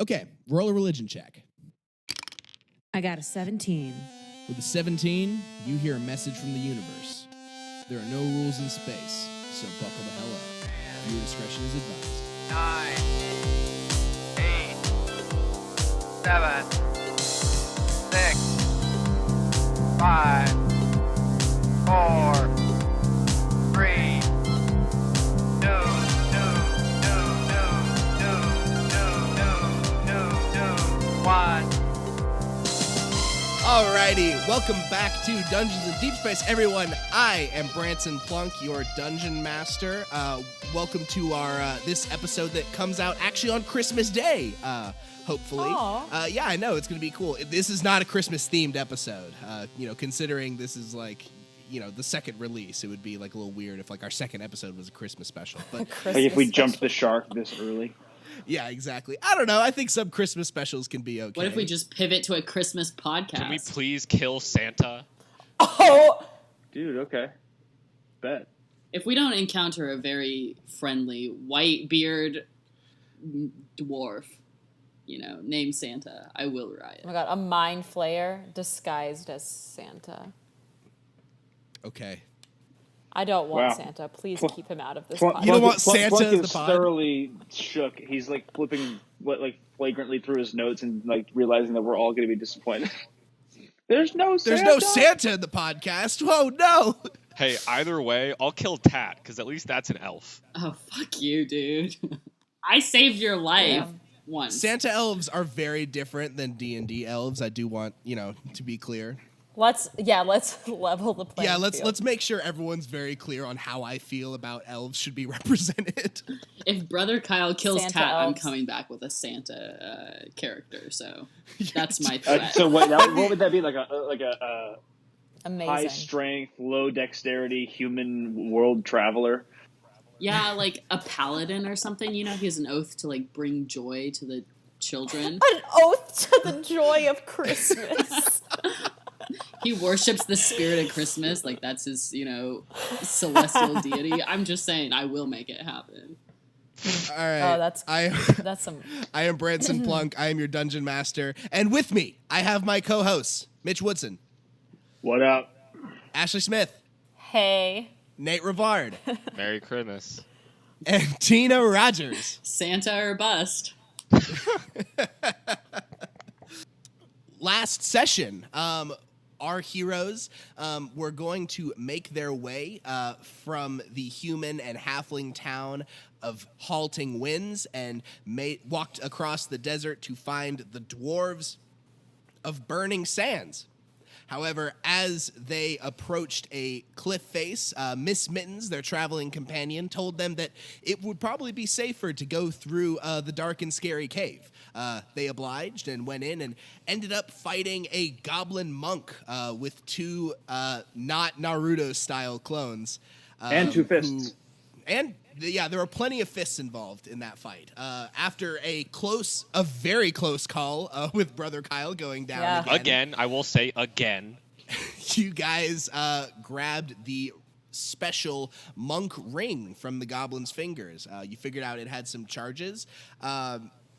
Okay, roll a religion check. I got a 17. With a 17, you hear a message from the universe. There are no rules in space, so buckle the hell up. Your discretion is advised. 9, 8, 7, 6, 5, 4, 3, 1. Alrighty, welcome back to Dungeons and Deepspace, everyone. I am Branson Plunk, your dungeon master. Welcome to our this episode that comes out actually on Christmas Day, hopefully. Yeah, I know, it's going to be cool. This is not a Christmas-themed episode, considering this is like, the second release. It would be like a little weird if like our second episode was a Christmas special. But like if we jumped the shark this early. Yeah, exactly. I don't know. I think some Christmas specials can be okay. What if we just pivot to a Christmas podcast? Can we please kill Santa? Oh! Dude, okay. Bet. If we don't encounter a very friendly, white-beard dwarf, named Santa, I will riot. Oh my god, a mind flayer disguised as Santa. Okay. I don't want Wow. Santa. Please keep him out of this Plunk, podcast. You don't want Plunk Santa in the is pod? thoroughly shook. He's like flipping flagrantly through his notes and like realizing that we're all going to be disappointed. There's no Santa in the podcast. Whoa, no. Hey, either way, I'll kill Tat, because at least that's an elf. Oh, fuck you, dude. I saved your life once. Santa elves are very different than D&D elves. I do want, to be clear. Let's level the playing Yeah, field. let's make sure everyone's very clear on how I feel about elves should be represented. If Brother Kyle kills Santa Tat, I'm elves. coming back with a Santa character, so that's my threat. So what would that be? Like a Amazing. high strength, low dexterity human world traveler? Yeah, like a paladin or something, he has an oath to like bring joy to the children. An oath to the joy of Christmas. He worships the spirit of Christmas, like that's his, celestial deity. I'm just saying, I will make it happen. All right. Oh, that's some. I am Branson Plunk. I am your dungeon master. And with me, I have my co-hosts, Mitch Woodson, What up? Ashleigh Smith, Hey. Nate Rivard, Merry Christmas. and Tena Rogers. Santa or bust. Last session, our heroes were going to make their way from the human and halfling town of Halting Winds and walked across the desert to find the dwarves of Burning Sands. However, as they approached a cliff face, Miss Mittens, their traveling companion, told them that it would probably be safer to go through the dark and scary cave. They obliged and went in and ended up fighting a goblin monk with two not Naruto-style clones. And two fists. There were plenty of fists involved in that fight. After a very close call with Brother Kyle going down Again, I will say again. you guys grabbed the special monk ring from the goblin's fingers. You figured out it had some charges.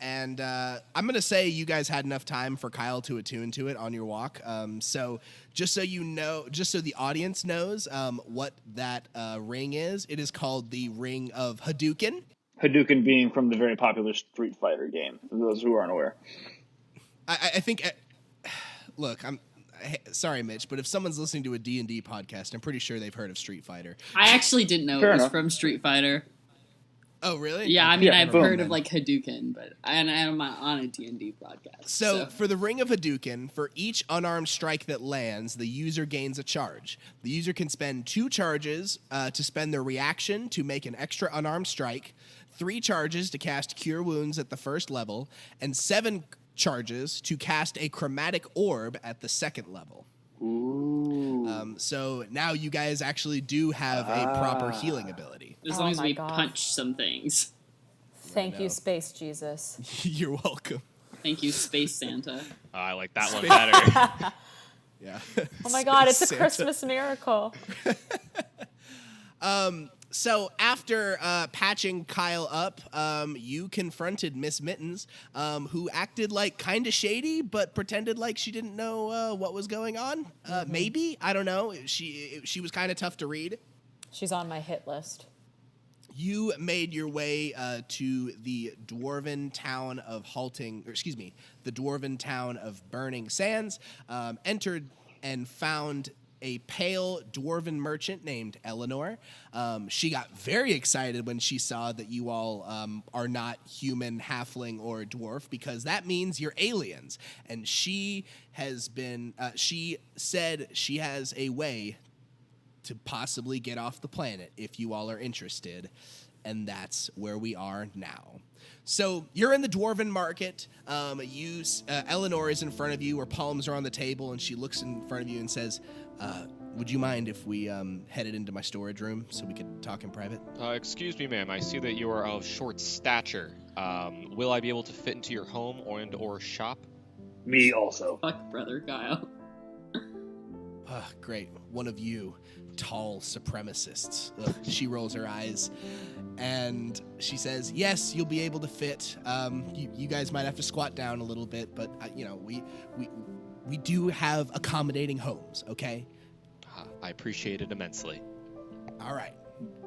And I'm going to say you guys had enough time for Kyle to attune to it on your walk. So just so the audience knows what that ring is, it is called the Ring of Hadouken. Hadouken being from the very popular Street Fighter game, for those who aren't aware. I think, look, sorry, Mitch, but if someone's listening to a D&D podcast, I'm pretty sure they've heard of Street Fighter. I actually didn't know Fair it was enough. from Street Fighter. Oh, really? Yeah, I mean, Yeah, I've boom, heard man. of like Hadouken, but I'm on a D&D podcast. So for the Ring of Hadouken, for each unarmed strike that lands, the user gains a charge. The user can spend 2 charges to spend their reaction to make an extra unarmed strike, 3 charges to cast Cure Wounds at the first level, and 7 charges to cast a Chromatic Orb at the second level. Ooh. So now you guys actually do have a proper healing ability. as Oh long as my we God. punch some things. Thank you, Space Jesus. You're welcome. Thank you, Space Santa. I like that one better. Yeah. Oh my God, it's a Santa. Christmas miracle. So after patching Kyle up, you confronted Miss Mittens, who acted like kind of shady, but pretended like she didn't know what was going on. Maybe, I don't know. She was kind of tough to read. She's on my hit list. You made your way to the dwarven town of the dwarven town of Burning Sands, entered and found a pale dwarven merchant named Eleanor. She got very excited when she saw that you all are not human, halfling, or dwarf, because that means you're aliens. And she said she has a way to possibly get off the planet if you all are interested. And that's where we are now. So you're in the dwarven market. Eleanor is in front of you. Her palms are on the table, and she looks in front of you and says, would you mind if we headed into my storage room so we could talk in private? Excuse me, ma'am. I see that you are of short stature. Will I be able to fit into your home or shop? Me also. Fuck, brother Kyle. Great. One of you tall supremacists. Ugh. She rolls her eyes, and she says, yes, you'll be able to fit. You guys might have to squat down a little bit, but, we do have accommodating homes, okay? I appreciate it immensely. All right.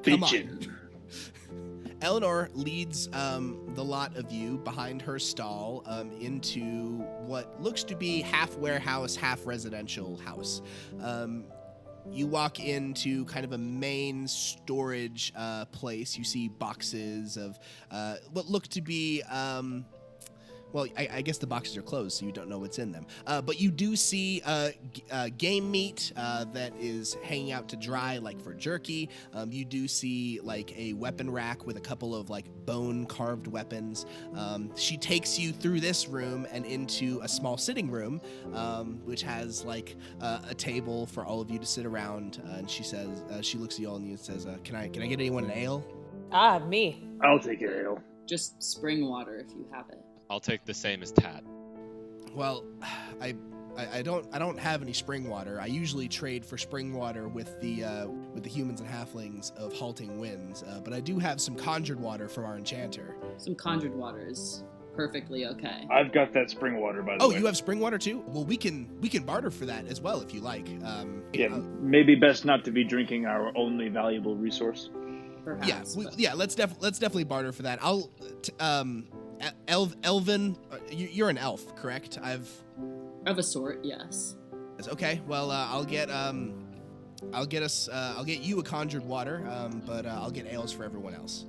Come Bitchin'. on. Eleanor leads the lot of you behind her stall into what looks to be half warehouse, half residential house. You walk into kind of a main storage place. You see boxes of what look to be... I guess the boxes are closed, so you don't know what's in them. But you do see game meat that is hanging out to dry, like for jerky. You do see like a weapon rack with a couple of like bone-carved weapons. She takes you through this room and into a small sitting room, which has like a table for all of you to sit around. And she says, she looks at you all and says, "Can I get anyone an ale?" Me. I'll take it, ale. Just spring water if you have it. I'll take the same as Tat. Well, I don't have any spring water. I usually trade for spring water with the humans and halflings of Halting Winds, but I do have some conjured water from our enchanter. Some conjured water is perfectly okay. I've got that spring water, by the way. Oh, you have spring water too? Well, we can barter for that as well if you like. Maybe best not to be drinking our only valuable resource. Perhaps. Let's definitely barter for that. I'll Elvin, you're an elf, correct? Of a sort, yes. Okay. Well, I'll get you a conjured water, but I'll get ales for everyone else.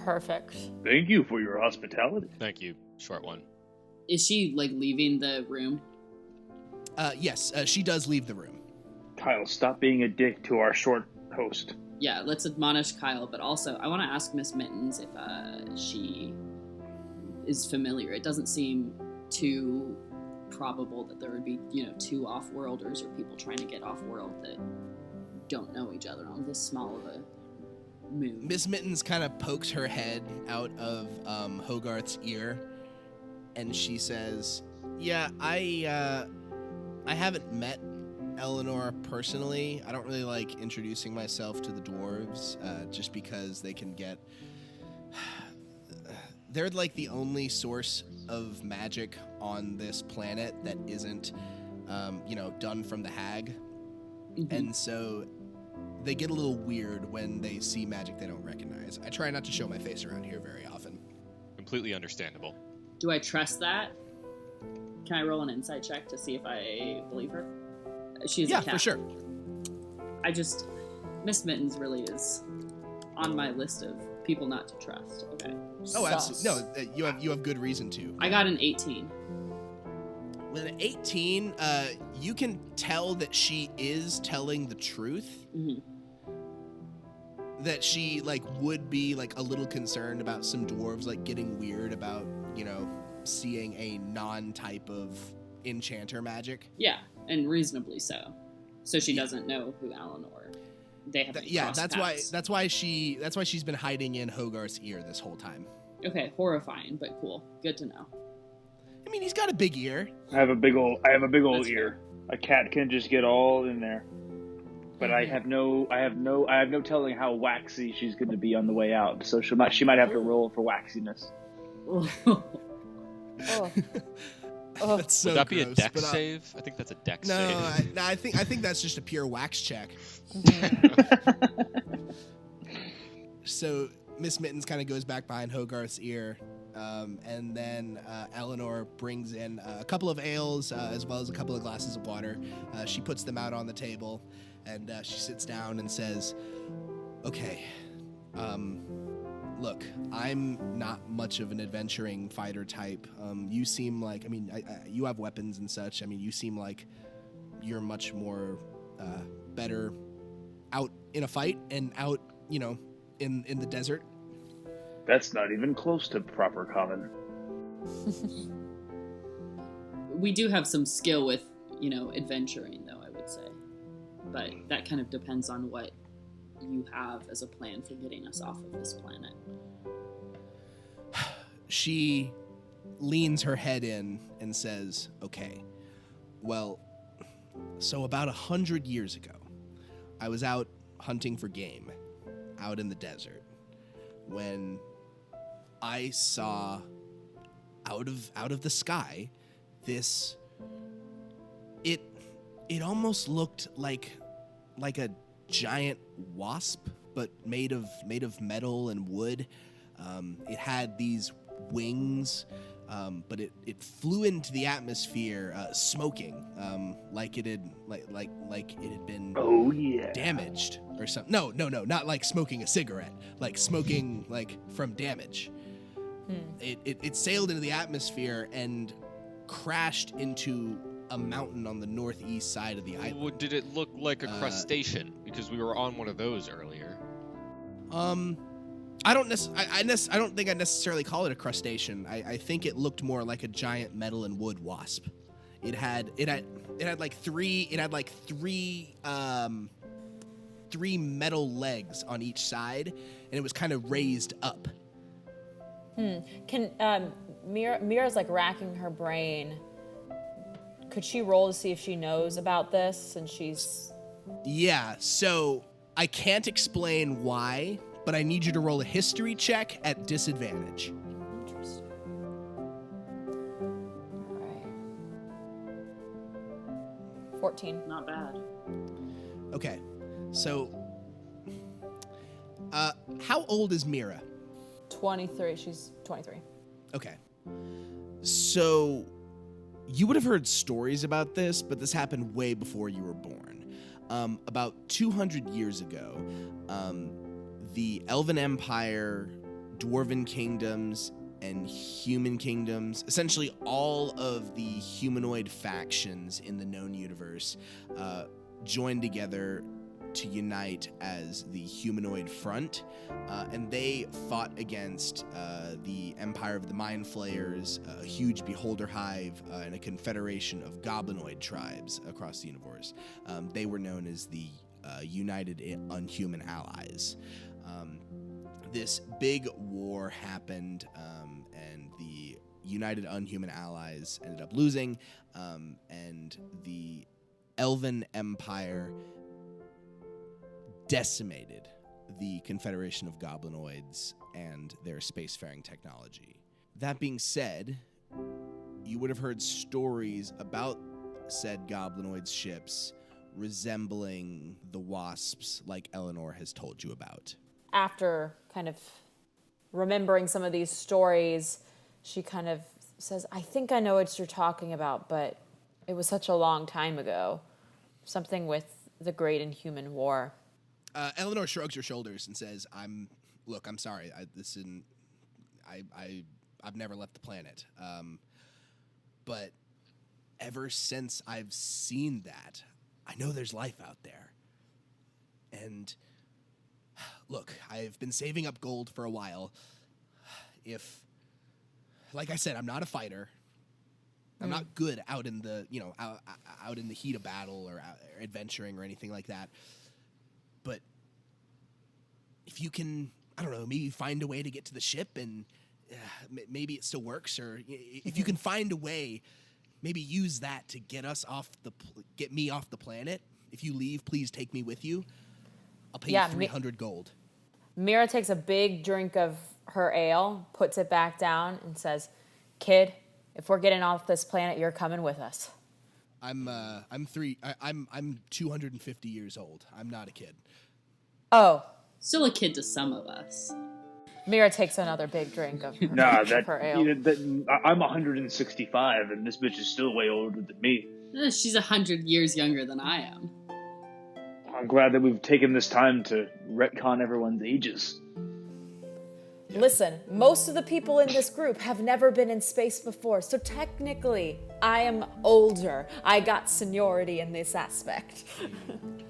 Perfect. Thank you for your hospitality. Thank you, short one. Is she like leaving the room? Yes, she does leave the room. Kyle, stop being a dick to our short host. Yeah, let's admonish Kyle, but also I want to ask Miss Mittens if she is familiar. It doesn't seem too probable that there would be, two off-worlders or people trying to get off-world that don't know each other on this small of a moon. Miss Mittens kind of pokes her head out of Hogarth's ear, and she says, "Yeah, I haven't met Eleanor personally. I don't really like introducing myself to the dwarves, just because they can get... They're like the only source of magic on this planet that isn't, done from the hag. Mm-hmm. And so they get a little weird when they see magic they don't recognize. I try not to show my face around here very often." Completely understandable. Do I trust that? Can I roll an insight check to see if I believe her? She's a cat. Yeah, for sure. Miss Mittens really is on my list of people not to trust. Okay. Oh, absolutely. No, you have good reason to. I got an 18. With an 18, you can tell that she is telling the truth. Mm-hmm. That she would be a little concerned about some dwarves getting weird about seeing a non-type of enchanter magic. Yeah, and reasonably so. So she doesn't know who Eleanor. They have that's why she's been hiding in Hogarth's ear this whole time. Okay, horrifying, but cool. Good to know. I mean, he's got a big ear. I have a big old That's ear. A cat can just get all in there. but I have no telling how waxy she's going to be on the way out. So she might have to roll for waxiness. Oh. Oh. That's so Would that be a gross, dex but, save? I think that's a dex No, save. I think that's just a pure wax check. So Miss Mittens kind of goes back behind Hogarth's ear, and then Eleanor brings in a couple of ales as well as a couple of glasses of water. She puts them out on the table, and she sits down and says, "Okay, look, I'm not much of an adventuring fighter type. You seem like, I mean, you have weapons and such. I mean, you seem like you're much more better out in a fight and out, in the desert." That's not even close to proper common. We do have some skill with, adventuring, though, I would say. But that kind of depends on what you have as a plan for getting us off of this planet. She leans her head in and says, "Okay, well, so about 100 years ago, I was out hunting for game, out in the desert, when I saw out of the sky this. It almost looked like a giant wasp, but made of metal and wood. It had these wings, but it flew into the atmosphere, smoking, like it had been Oh yeah. damaged or something. No, not like smoking a cigarette, like smoking like from damage. It sailed into the atmosphere and crashed into a mountain on the northeast side of the island. Did it look like a crustacean? Because we were on one of those earlier. I don't think I necessarily call it a crustacean. I think it looked more like a giant metal and wood wasp. It had three metal legs on each side, and it was kind of raised up. Can Meera's like racking her brain. Could she roll to see if she knows about this since she's... Yeah, so I can't explain why, but I need you to roll a history check at disadvantage. Interesting. All right. 14. Not bad. Okay, so how old is Meera? 23. She's 23. Okay. So you would have heard stories about this, but this happened way before you were born. About 200 years ago, the Elven Empire, Dwarven kingdoms, and human kingdoms, essentially all of the humanoid factions in the known universe, joined together to unite as the Humanoid Front, and they fought against the Empire of the Mind Flayers, a huge beholder hive, and a confederation of goblinoid tribes across the universe. They were known as the United Unhuman Allies. This big war happened, and the United Unhuman Allies ended up losing, and the Elven Empire decimated the Confederation of Goblinoids and their spacefaring technology. That being said, you would have heard stories about said Goblinoid ships resembling the wasps like Eleanor has told you about. After kind of remembering some of these stories, she kind of says, I think I know what you're talking about, but it was such a long time ago. Something with the Great Inhuman War. Eleanor shrugs her shoulders and says, I'm sorry. I've never left the planet. But ever since I've seen that, I know there's life out there. And look, I've been saving up gold for a while. Like I said, I'm not a fighter. I'm not good out in the, out in the heat of battle or adventuring or anything like that. But if you can, I don't know, maybe find a way to get to the ship and maybe it still works, or if you can find a way, maybe use that to get me off the planet. if you leave, please take me with you. I'll pay Yeah, you 300 gold. Meera takes a big drink of her ale, puts it back down, and says, "Kid, if we're getting off this planet, you're coming with us." I'm 250 years old. I'm not a kid. Oh, Still a kid to some of us. Meera takes another big drink of her, Nah, of her ale. I'm 165, and this bitch is still way older than me. She's 100 years younger than I am. I'm glad that we've taken this time to retcon everyone's ages. Listen, most of the people in this group have never been in space before, so technically, I am older. I got seniority in this aspect.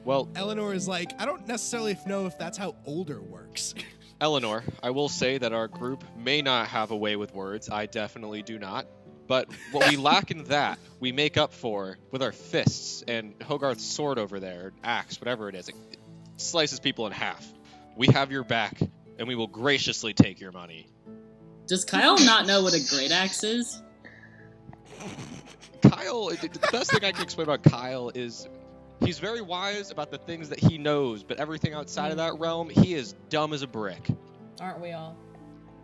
Well, Eleanor is like, I don't necessarily know if that's how older works. Eleanor, I will say that our group may not have a way with words. I definitely do not. But what we lack in that, we make up for with our fists and Hogarth's sword over there, axe, whatever it is. It slices people in half. We have your back, and we will graciously take your money. Does Kyle not know what a great axe is? Kyle, the best thing I can explain about Kyle is he's very wise about the things that he knows, but everything outside of that realm, he is dumb as a brick. Aren't we all?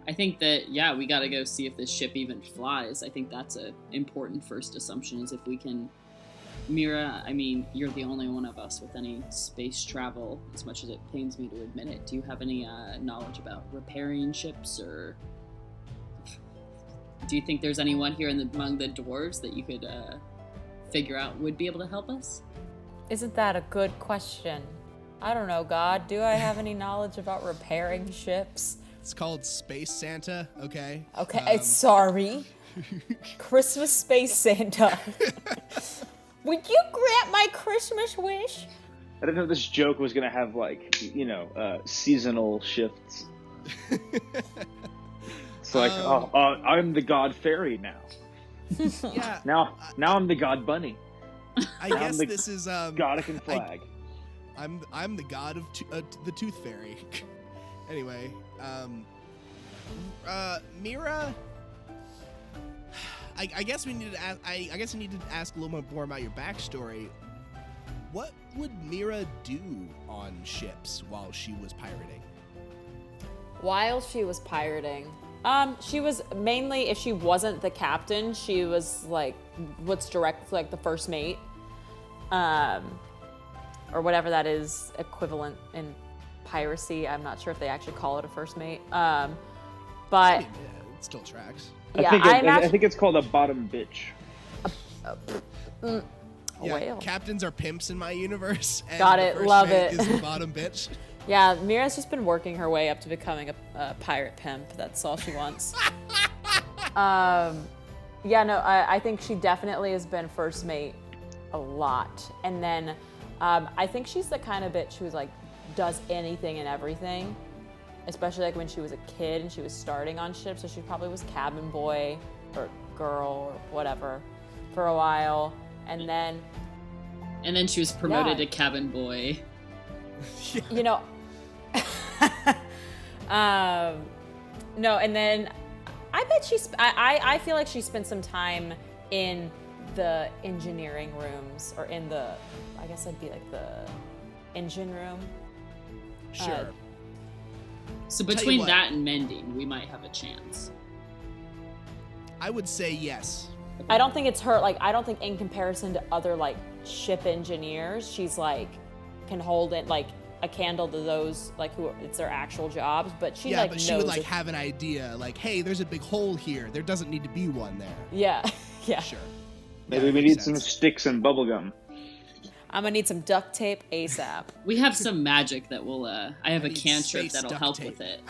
I think that, yeah, we gotta go see if this ship even flies. I think that's an important first assumption, is if we can... Meera, I mean, you're the only one of us with any space travel, as much as it pains me to admit it. Do you have any knowledge about repairing ships, or... Do you think there's anyone here among the dwarves that you could figure out would be able to help us? Isn't that a good question? I don't know, God. Do I have any knowledge about repairing ships? It's called Space Santa, okay? Okay, sorry. Christmas Space Santa. Would you grant my Christmas wish? I didn't know this joke was gonna have, like, seasonal shifts. It's like, I'm the god fairy now. Yeah. Now I'm the god bunny. I Now guess I'm the this is Godican flag. I'm the god of the Tooth Fairy. Anyway, Meera, I guess we need to ask. I guess I need to ask a little bit more about your backstory. What would Meera do on ships while she was pirating? While she was pirating, she was mainly, if she wasn't the captain, she was like what's direct, like the first mate, or whatever that is equivalent in piracy. I'm not sure if they actually call it a first mate. I But mean, yeah, it still tracks. yeah, I think it's called a bottom bitch. a Yeah, whale. captains are pimps in my universe. And Got the it, first love mate it. Is the bottom bitch. Yeah, Meera's just been working her way up to becoming a pirate pimp. That's all she wants. Yeah, no, I think she definitely has been first mate a lot. And then I think she's the kind of bitch who's like does anything and everything, especially like when she was a kid and she was starting on ships. So she probably was cabin boy or girl or whatever for a while. And then she was promoted Yeah. to cabin boy. you know, no, and then I bet I feel like she spent some time in the engineering rooms, or in the, I guess it'd be like the engine room. Sure. So you between what. that and mending, we might have a chance. I would say yes. I don't think it's her, like, I don't think in comparison to other, like, ship engineers, she's, like, can hold it, like, a candle to those, like, who it's their actual jobs, but she, Yeah, like, but knows she would like if- have an idea, like, hey, there's a big hole here. There doesn't need to be one there. Yeah, yeah. Sure. Maybe Yeah, we makes need some sense. sticks and bubblegum. I'm gonna need some duct tape ASAP. We have some magic that will, I have I a need cantrip space that'll duct help tape. with it.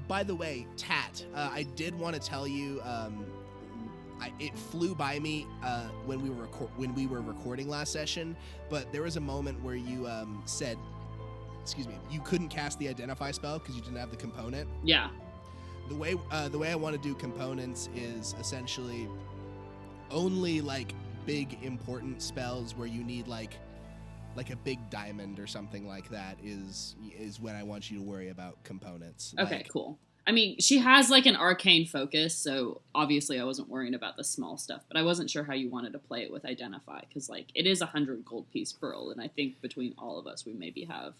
By the way, Tat, I did want to tell you, it flew by me when we were recording last session, but there was a moment where you said, excuse me, you couldn't cast the identify spell because you didn't have the component. Yeah. The way I want to do components is essentially only like big important spells where you need like a big diamond or something like that is when I want you to worry about components. Okay, Like, cool. I mean, she has like an arcane focus, so obviously I wasn't worrying about the small stuff, but I wasn't sure how you wanted to play it with Identify, because like it is 100 gold piece pearl, and I think between all of us we maybe have.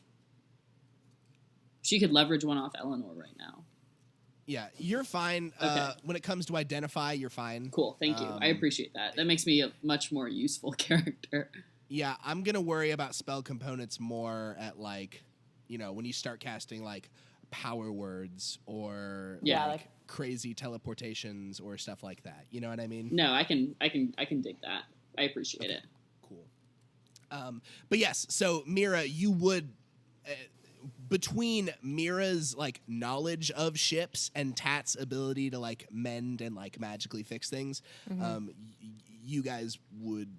She could leverage one off Eleanor right now. Yeah, you're fine. Okay. When it comes to Identify, you're fine. Cool, thank you. I appreciate that. That makes me a much more useful character. Yeah, I'm gonna worry about spell components more at like, you know, when you start casting like power words or Yeah, like like crazy teleportations or stuff like that. You know what I mean? No, I can dig that. I appreciate it. Cool. But yes, so Meera, you would between Mira's like knowledge of ships and Tat's ability to like mend and like magically fix things, you guys would.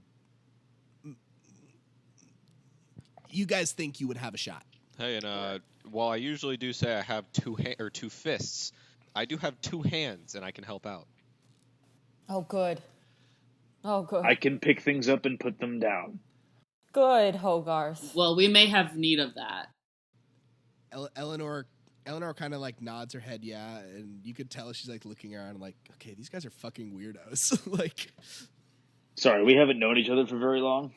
You guys think you would have a shot? Hey, and while I usually do say I have two fists, I do have two hands, and I can help out. oh good. Oh good. I can pick things up and put them down. Good, Hogarth. Well, we may have need of that. Eleanor kind of like nods her head, yeah, and you could tell she's like looking around and like, okay, these guys are fucking weirdos. Like, Sorry, we haven't known each other for very long.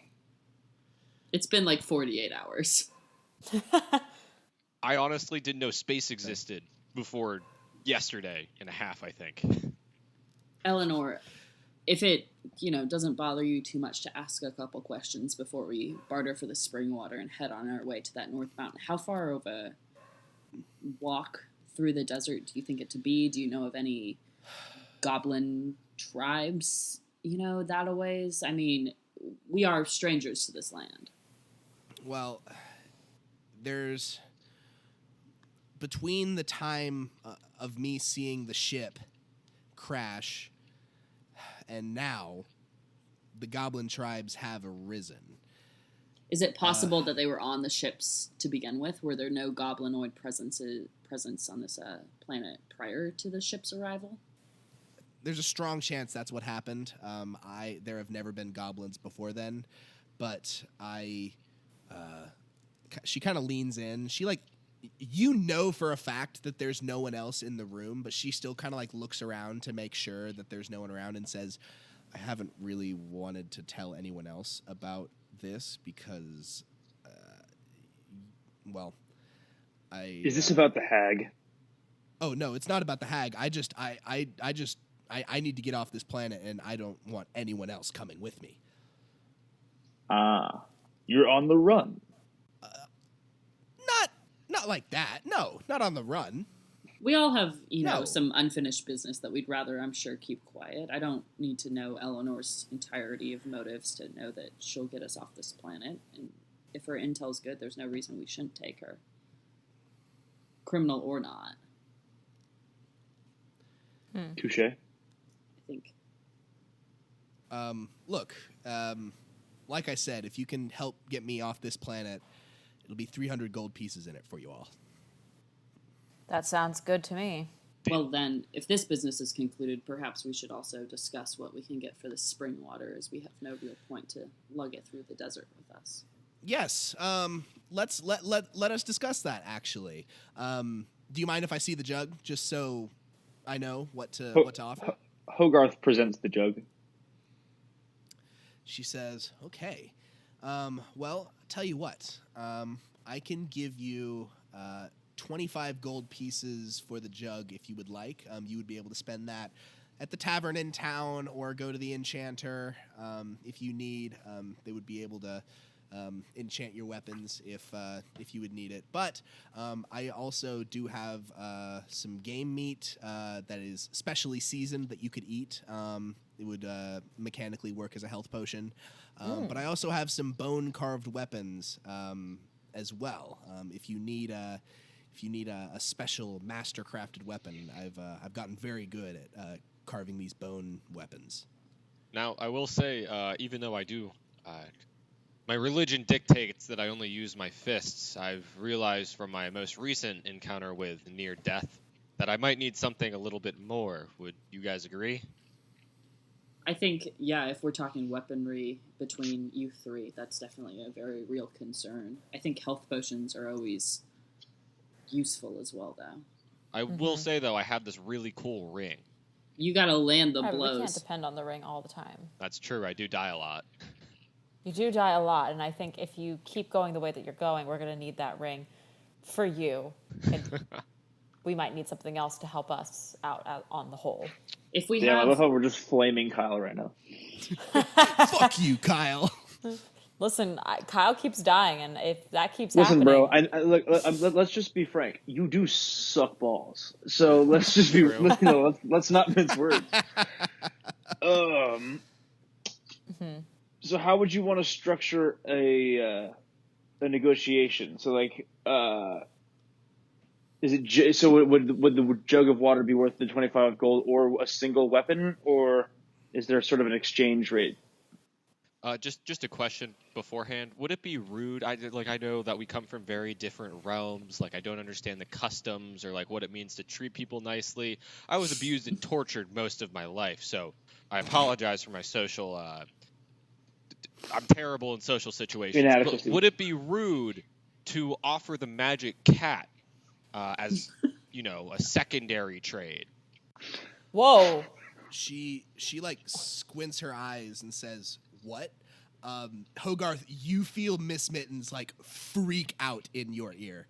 It's been like 48 hours. I honestly didn't know space existed before yesterday and a half, I think. Eleanor, if it, doesn't bother you too much to ask a couple questions before we barter for the spring water and head on our way to that North Mountain, how far of a walk through the desert do you think it to be? Do you know of any goblin tribes, that a ways? I mean, we are strangers to this land. well, there's between the time of me seeing the ship crash and now, the goblin tribes have arisen. Is it possible that they were on the ships to begin with? Were there no goblinoid presence on this planet prior to the ship's arrival? There's a strong chance that's what happened. There have never been goblins before then, but she kind of leans in. She like, for a fact that there's no one else in the room, but she still kind of like looks around to make sure that there's no one around and says, I haven't really wanted to tell anyone else about this because, Is this about the hag? Oh no, it's not about the hag. I need to get off this planet, and I don't want anyone else coming with me. Ah, you're on the run. Not like that. No, not on the run. We all have, No. some unfinished business that we'd rather, I'm sure, keep quiet. I don't need to know Eleanor's entirety of motives to know that she'll get us off this planet. And if her intel's good, there's no reason we shouldn't take her. Criminal or not, Touche. I think. Look, like I said, if you can help get me off this planet, it'll be 300 gold pieces in it for you all. That sounds good to me. Well, then, if this business is concluded, perhaps we should also discuss what we can get for the spring water, as we have no real point to lug it through the desert with us. Yes. Let us discuss that. Actually, do you mind if I see the jug, just so I know what to offer? Hogarth presents the jug. She says, "Okay. Well, tell you what. I can give you 25 gold pieces for the jug if you would like. You would be able to spend that at the tavern in town or go to the enchanter if you need. They would be able to enchant your weapons if you would need it. But I also do have some game meat that is specially seasoned that you could eat. It would mechanically work as a health potion. But I also have some bone-carved weapons as well. If you need a special master-crafted weapon, I've gotten very good at carving these bone weapons. Now, I will say, even though I do, my religion dictates that I only use my fists, I've realized from my most recent encounter with near death that I might need something a little bit more. Would you guys agree? I think, yeah, if we're talking weaponry between you three, that's definitely a very real concern. I think health potions are always useful as well, though. I will say, though, I have this really cool ring. You gotta land the Yeah, but we can't blows. depend on the ring all the time. That's true. I do die a lot. You do die a lot, and I think if you keep going the way that you're going, we're going to need that ring for you. And we might need something else to help us out on the whole. If we Damn, I love have, how we're just flaming Kyle right now. Fuck you, Kyle. Listen, Kyle keeps dying, and if that keeps Listen, happening... bro. Look, let's just be frank. You do suck balls. So let's just be, let's not mince words. So how would you want to structure a negotiation? So like, is it so? Would the jug of water be worth the 25 gold, or a single weapon, or is there sort of an exchange rate? Just a question beforehand. Would it be rude? I know that we come from very different realms. Like, I don't understand the customs or like what it means to treat people nicely. I was abused and tortured most of my life, so I apologize for my social. I'm terrible in social situations. Inadequacy. But would it be rude to offer the magic cat as a secondary trade? Whoa. She like squints her eyes and says, "What?" Hogarth, you feel Miss Mittens like freak out in your ear.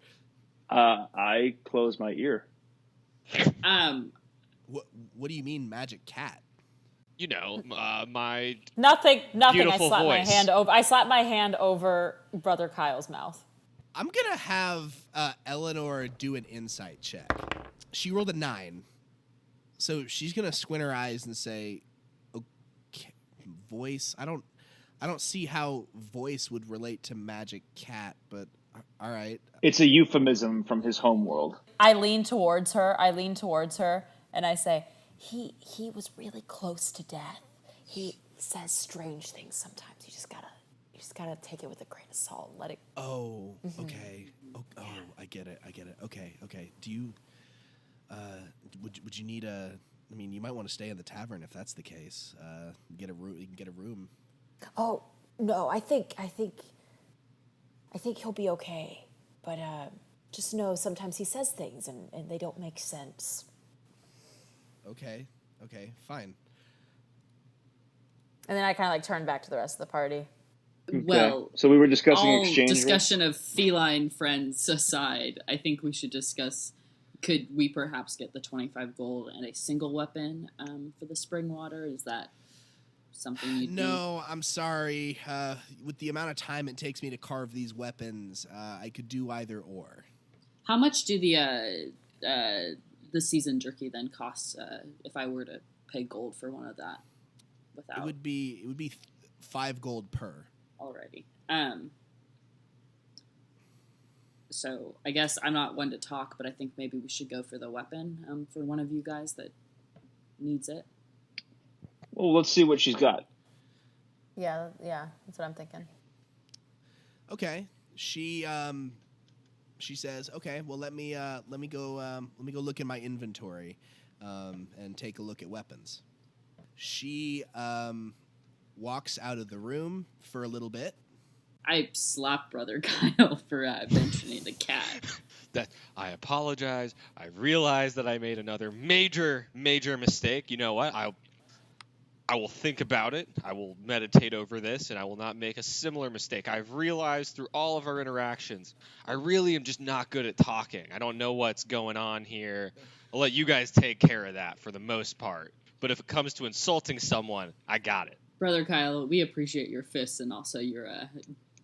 I close my ear. What do you mean, magic cat? My Nothing. beautiful voice. I slapped my hand over Brother Kyle's mouth. I'm gonna have Eleanor do an insight check. She rolled a 9, so she's gonna squint her eyes and say, "Okay, voice. I don't see how voice would relate to magic cat, but all right." It's a euphemism from his home world. I lean towards her, and I say, he was really close to death. He says strange things sometimes. You just gotta take it with a grain of salt and let it... Oh, okay. Oh, I get it. Okay. Do you, would you need I mean, you might want to stay in the tavern if that's the case. You can get a room. Oh, no, I think he'll be okay. But just know sometimes he says things and they don't make sense. Okay, fine. And then I kind of like turn back to the rest of the party. well, so we were discussing all exchange discussion of feline friends aside, I think we should discuss, could we perhaps get the 25 gold and a single weapon for the spring water? Is that something you'd No, I'm sorry. With the amount of time it takes me to carve these weapons, I could do either or. How much do the seasoned jerky then cost if I were to pay gold for one of that? Without It would be 5 gold per. already. So I guess I'm not one to talk, but I think maybe we should go for the weapon for one of you guys that needs it. Well, let's see what she's got. Yeah, that's what I'm thinking. Okay. She says, "Okay, well let me go look in my inventory and take a look at weapons." She walks out of the room for a little bit. I slap Brother Kyle for mentioning the cat. That I apologize. I realize that I made another major mistake. You know what? I will think about it. I will meditate over this, and I will not make a similar mistake. I've realized through all of our interactions, I really am just not good at talking. I don't know what's going on here. I'll let you guys take care of that for the most part. But if it comes to insulting someone, I got it. Brother Kyle, we appreciate your fists and also your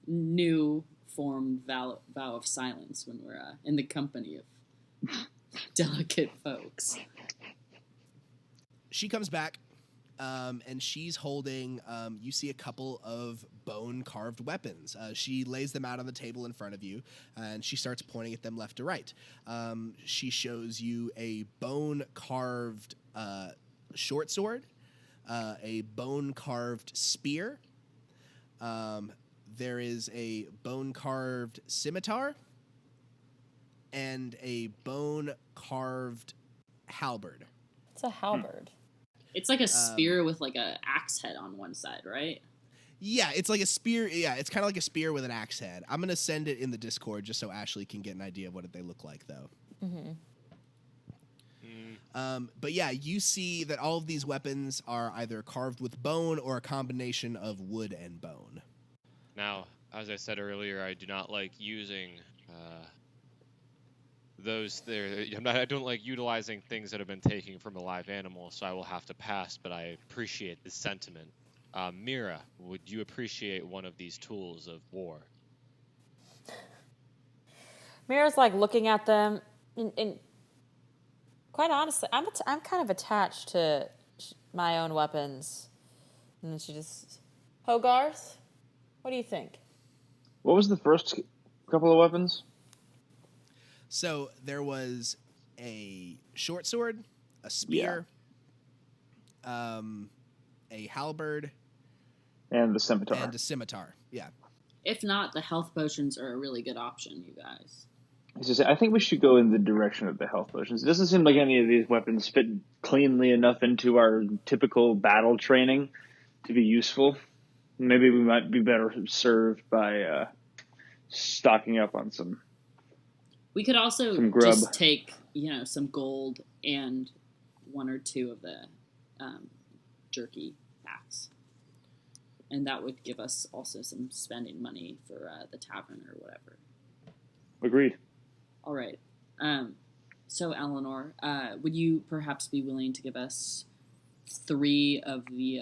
new formed vow of silence when we're in the company of delicate folks. She comes back, and she's holding, you see a couple of bone-carved weapons. She lays them out on the table in front of you, and she starts pointing at them left to right. She shows you a bone-carved short sword, a bone-carved spear. There is a bone-carved scimitar, and a bone-carved halberd. It's a halberd. It's like a spear with like a axe head on one side, right? Yeah, it's like a spear. Yeah, it's kind of like a spear with an axe head. I'm going to send it in the Discord just so Ashleigh can get an idea of what they look like, though. Mm-hmm. But yeah, you see that all of these weapons are either carved with bone or a combination of wood and bone. Now, as I said earlier, I do not like using those there. I don't like utilizing things that have been taken from a live animal, so I will have to pass, but I appreciate the sentiment. Meera, would you appreciate one of these tools of war? Mira's like looking at them, and quite honestly, I'm kind of attached to my own weapons. And then she just, Hogarth, what do you think? What was the first couple of weapons? So there was a short sword, a spear, a halberd, And the scimitar. and a scimitar. Yeah. If not, the health potions are a really good option, you guys. I think we should go in the direction of the health potions. It doesn't seem like any of these weapons fit cleanly enough into our typical battle training to be useful. Maybe we might be better served by stocking up on some. We could also Some grub. just take, some gold and one or two of the jerky packs. And that would give us also some spending money for the tavern or whatever. Agreed. All right. So, Eleanor, would you perhaps be willing to give us 3 of the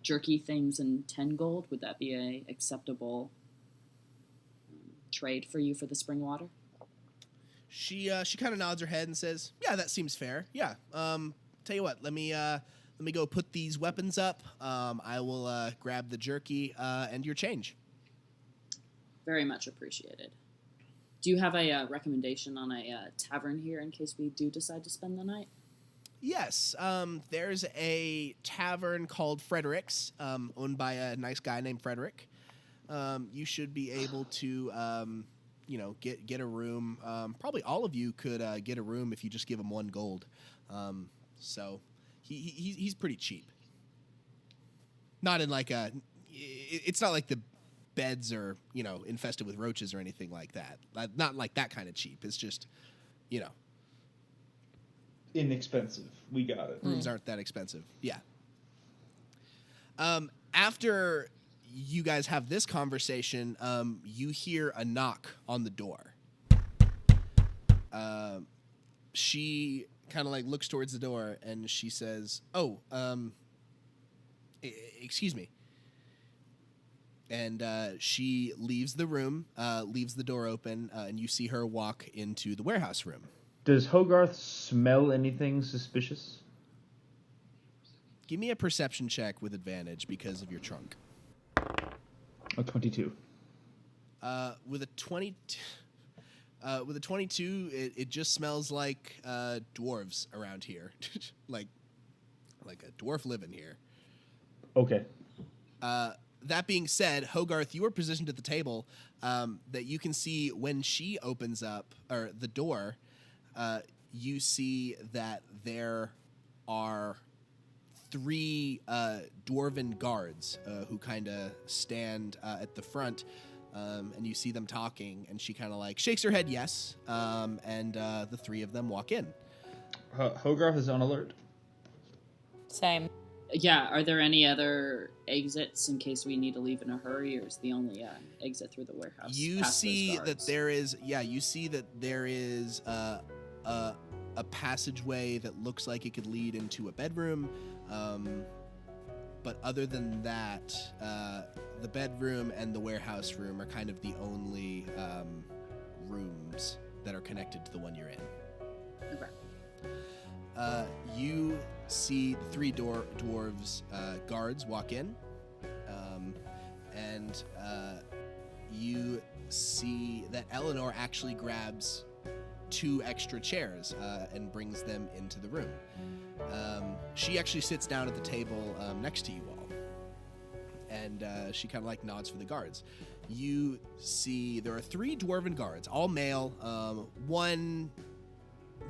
jerky things and 10 gold? Would that be a acceptable trade for you for the spring water? She kind of nods her head and says, "Yeah, that seems fair. Yeah. Tell you what, let me go put these weapons up. I will grab the jerky and your change." Very much appreciated. Do you have a recommendation on a tavern here in case we do decide to spend the night? Yes. There's a tavern called Frederick's, owned by a nice guy named Frederick. You should be able to, get a room. Probably all of you could get a room if you just give him 1 gold. So he's pretty cheap. Not in like it's not like the beds are, infested with roaches or anything like that. Not like that kind of cheap. It's just, Inexpensive. We got it. rooms aren't that expensive. Yeah. After you guys have this conversation, you hear a knock on the door. She kind of like looks towards the door and she says, "Oh, excuse me." And she leaves the room, leaves the door open, and you see her walk into the warehouse room. Does Hogarth smell anything suspicious? Give me a perception check with advantage because of your trunk. A 22. With a 22, it just smells like dwarves around here, like a dwarf living here. Okay. That being said, Hogarth, you are positioned at the table that you can see when she opens up or the door. You see that there are 3 dwarven guards who kind of stand at the front, and you see them talking. And she kind of like shakes her head yes, and the 3 of them walk in. Hogarth is on alert. Same. Yeah, are there any other exits in case we need to leave in a hurry, or is the only exit through the warehouse? You see that there is, a passageway that looks like it could lead into a bedroom, but other than that, the bedroom and the warehouse room are kind of the only rooms that are connected to the one you're in. Okay. You see the 3 dwarves guards walk in, and you see that Eleanor actually grabs 2 extra chairs and brings them into the room. She actually sits down at the table next to you all, and she kind of like nods for the guards. You see there are 3 dwarven guards, all male.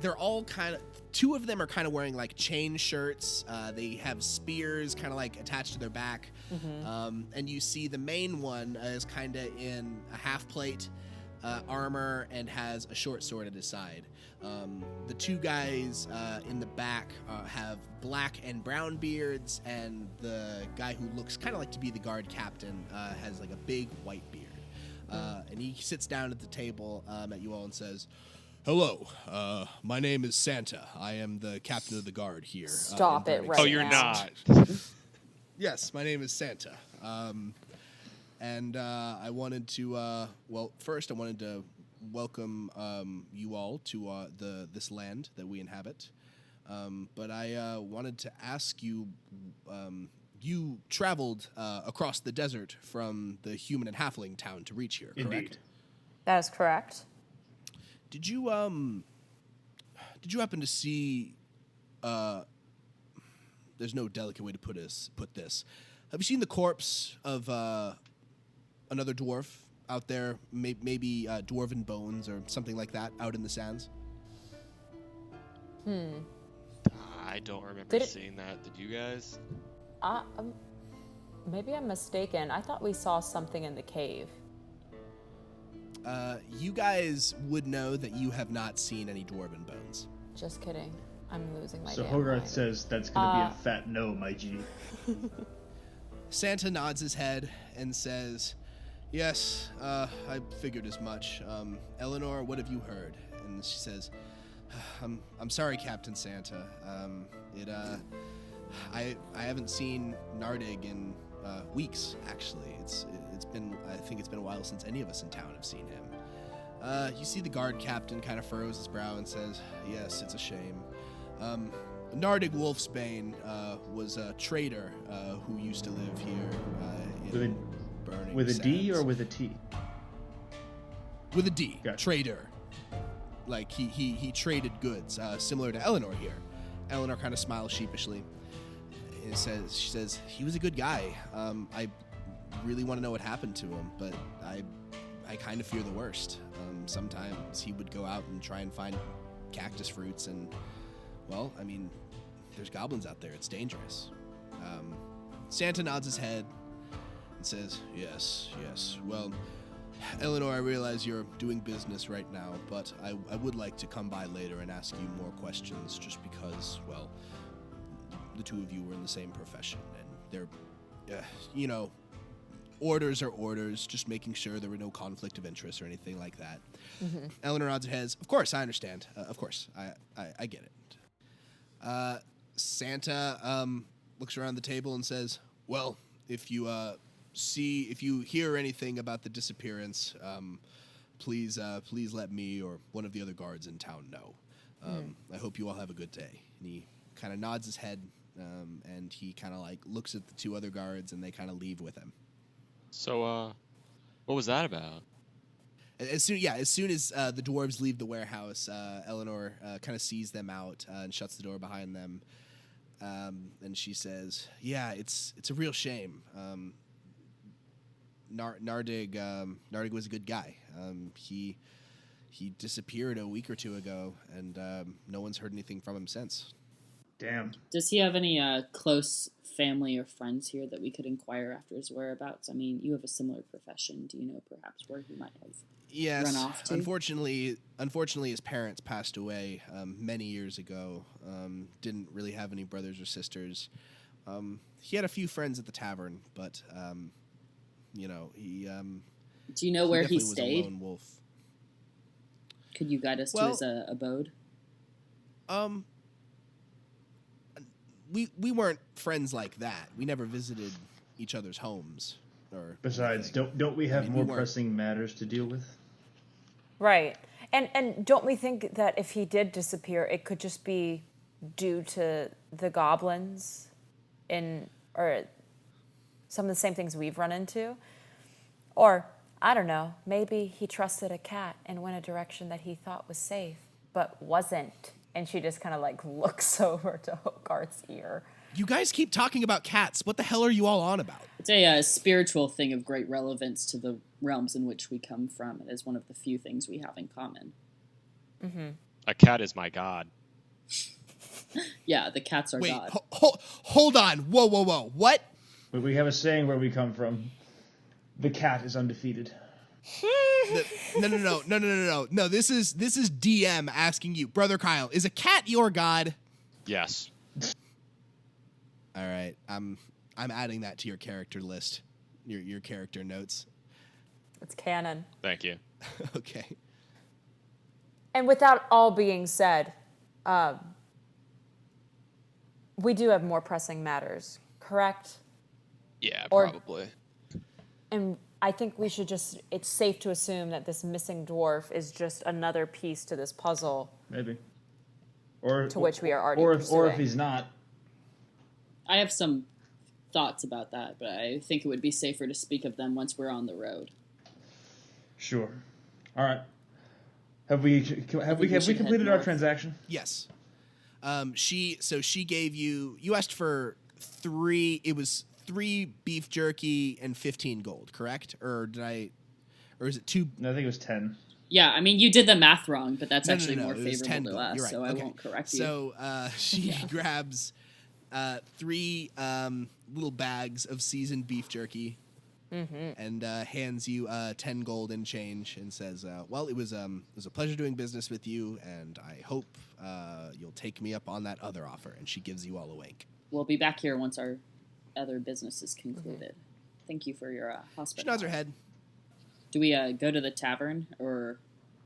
They're all kind of, 2 of them are kind of wearing like chain shirts. They have spears kind of like attached to their back. And you see the main one is kind of in a half plate. armor and has a short sword at his side. The two guys in the back have black and brown beards, and the guy who looks kind of like to be the guard captain has like a big white beard. And he sits down at the table at you all and says, "Hello, my name is Santa. I am the captain of the guard here." Stop it right Oh, you're now. not. Yes, my name is Santa. And I wanted to, first I wanted to welcome you all to this land that we inhabit. But I wanted to ask you, you traveled across the desert from the human and halfling town to reach here, correct? Indeed. That is correct. Did you happen to see, there's no delicate way to put this. Have you seen the corpse of another dwarf out there, maybe dwarven bones or something like that, out in the sands? I don't remember seeing that. Did you guys? Maybe I'm mistaken. I thought we saw something in the cave. You guys would know that you have not seen any dwarven bones. Just kidding. I'm losing my So damn Hogarth mind. says that's gonna be a fat no, my G. Santa nods his head and says, "Yes, I figured as much. Eleanor, what have you heard?" And she says, I'm sorry, Captain Santa. I haven't seen Nardig in weeks, actually. I think it's been a while since any of us in town have seen him. You see the guard captain kind of furrows his brow and says, "Yes, it's a shame. Nardig Wolfsbane was a trader who used to live here in Burning With a D Sands." or with a T? With a D. Gotcha. Trader. Like he traded goods, similar to Eleanor here. Eleanor kind of smiles sheepishly. And she says, "He was a good guy. I really want to know what happened to him, but I kind of fear the worst. Sometimes he would go out and try and find cactus fruits, and, well, I mean, there's goblins out there. It's dangerous." Santa nods his head and says, yes. Well, Eleanor, I realize you're doing business right now, but I would like to come by later and ask you more questions, just because, well, the two of you were in the same profession, and they're, orders are orders, just making sure there were no conflict of interest or anything like that. Mm-hmm. Eleanor nods her head. Of course, I understand. Of course, I get it. Santa looks around the table and says, "Well, if you hear anything about the disappearance, please let me or one of the other guards in town know. I hope you all have a good day." And he kind of nods his head, and he kind of like looks at the two other guards, and they kind of leave with him. So, what was that about? As soon as the dwarves leave the warehouse, Eleanor kind of sees them out and shuts the door behind them, and she says, "Yeah, it's a real shame. Nardig was a good guy. He disappeared a week or two ago, and no one's heard anything from him since." Damn. Does he have any close family or friends here that we could inquire after his whereabouts? I mean, you have a similar profession. Do you know perhaps where he might have Yes, run off to? unfortunately, his parents passed away many years ago. Didn't really have any brothers or sisters. He had a few friends at the tavern, but he. Do you know where he definitely was a stayed? lone wolf. Could you guide us to his abode? We weren't friends like that. We never visited each other's homes. Or Besides, anything. don't we have we more weren't- pressing matters to deal with? Right. And don't we think that if he did disappear, it could just be due to the goblins or some of the same things we've run into? Or, I don't know, maybe he trusted a cat and went a direction that he thought was safe, but wasn't. And she just kind of like looks over to Hogarth's ear. You guys keep talking about cats. What the hell are you all on about? It's a spiritual thing of great relevance to the realms in which we come from. It is one of the few things we have in common. Mm-hmm. A cat is my god. Yeah, the cats are Wait, God. hold on. Whoa. What? But we have a saying where we come from. The cat is undefeated. No. This is DM asking you, Brother Kyle. Is a cat your god? Yes. All right. I'm adding that to your character list, your character notes. It's canon. Thank you. Okay. And with that all being said, we do have more pressing matters, correct? Yeah, Or- probably. And I think we should it's safe to assume that this missing dwarf is just another piece to this puzzle. Maybe. Or To which we are already or if pursuing. he's not. I have some thoughts about that, but I think it would be safer to speak of them once we're on the road. Sure. All right. Have we should completed head our north. transaction? Yes. She gave you asked for 3 beef jerky and 15 gold, correct? Or is it 2? No, I think it was 10. Yeah, I mean, you did the math wrong, but that's No, actually more it was 10 favorable to gold. us, You're right. so I Okay. won't correct you. So she grabs 3 little bags of seasoned beef jerky and hands you 10 gold in change and says, well, it was a pleasure doing business with you, and I hope you'll take me up on that other offer. And she gives you all a wink. We'll be back here once our other business is concluded. Thank you for your She hospitality. nods her head. Do we go to the tavern, or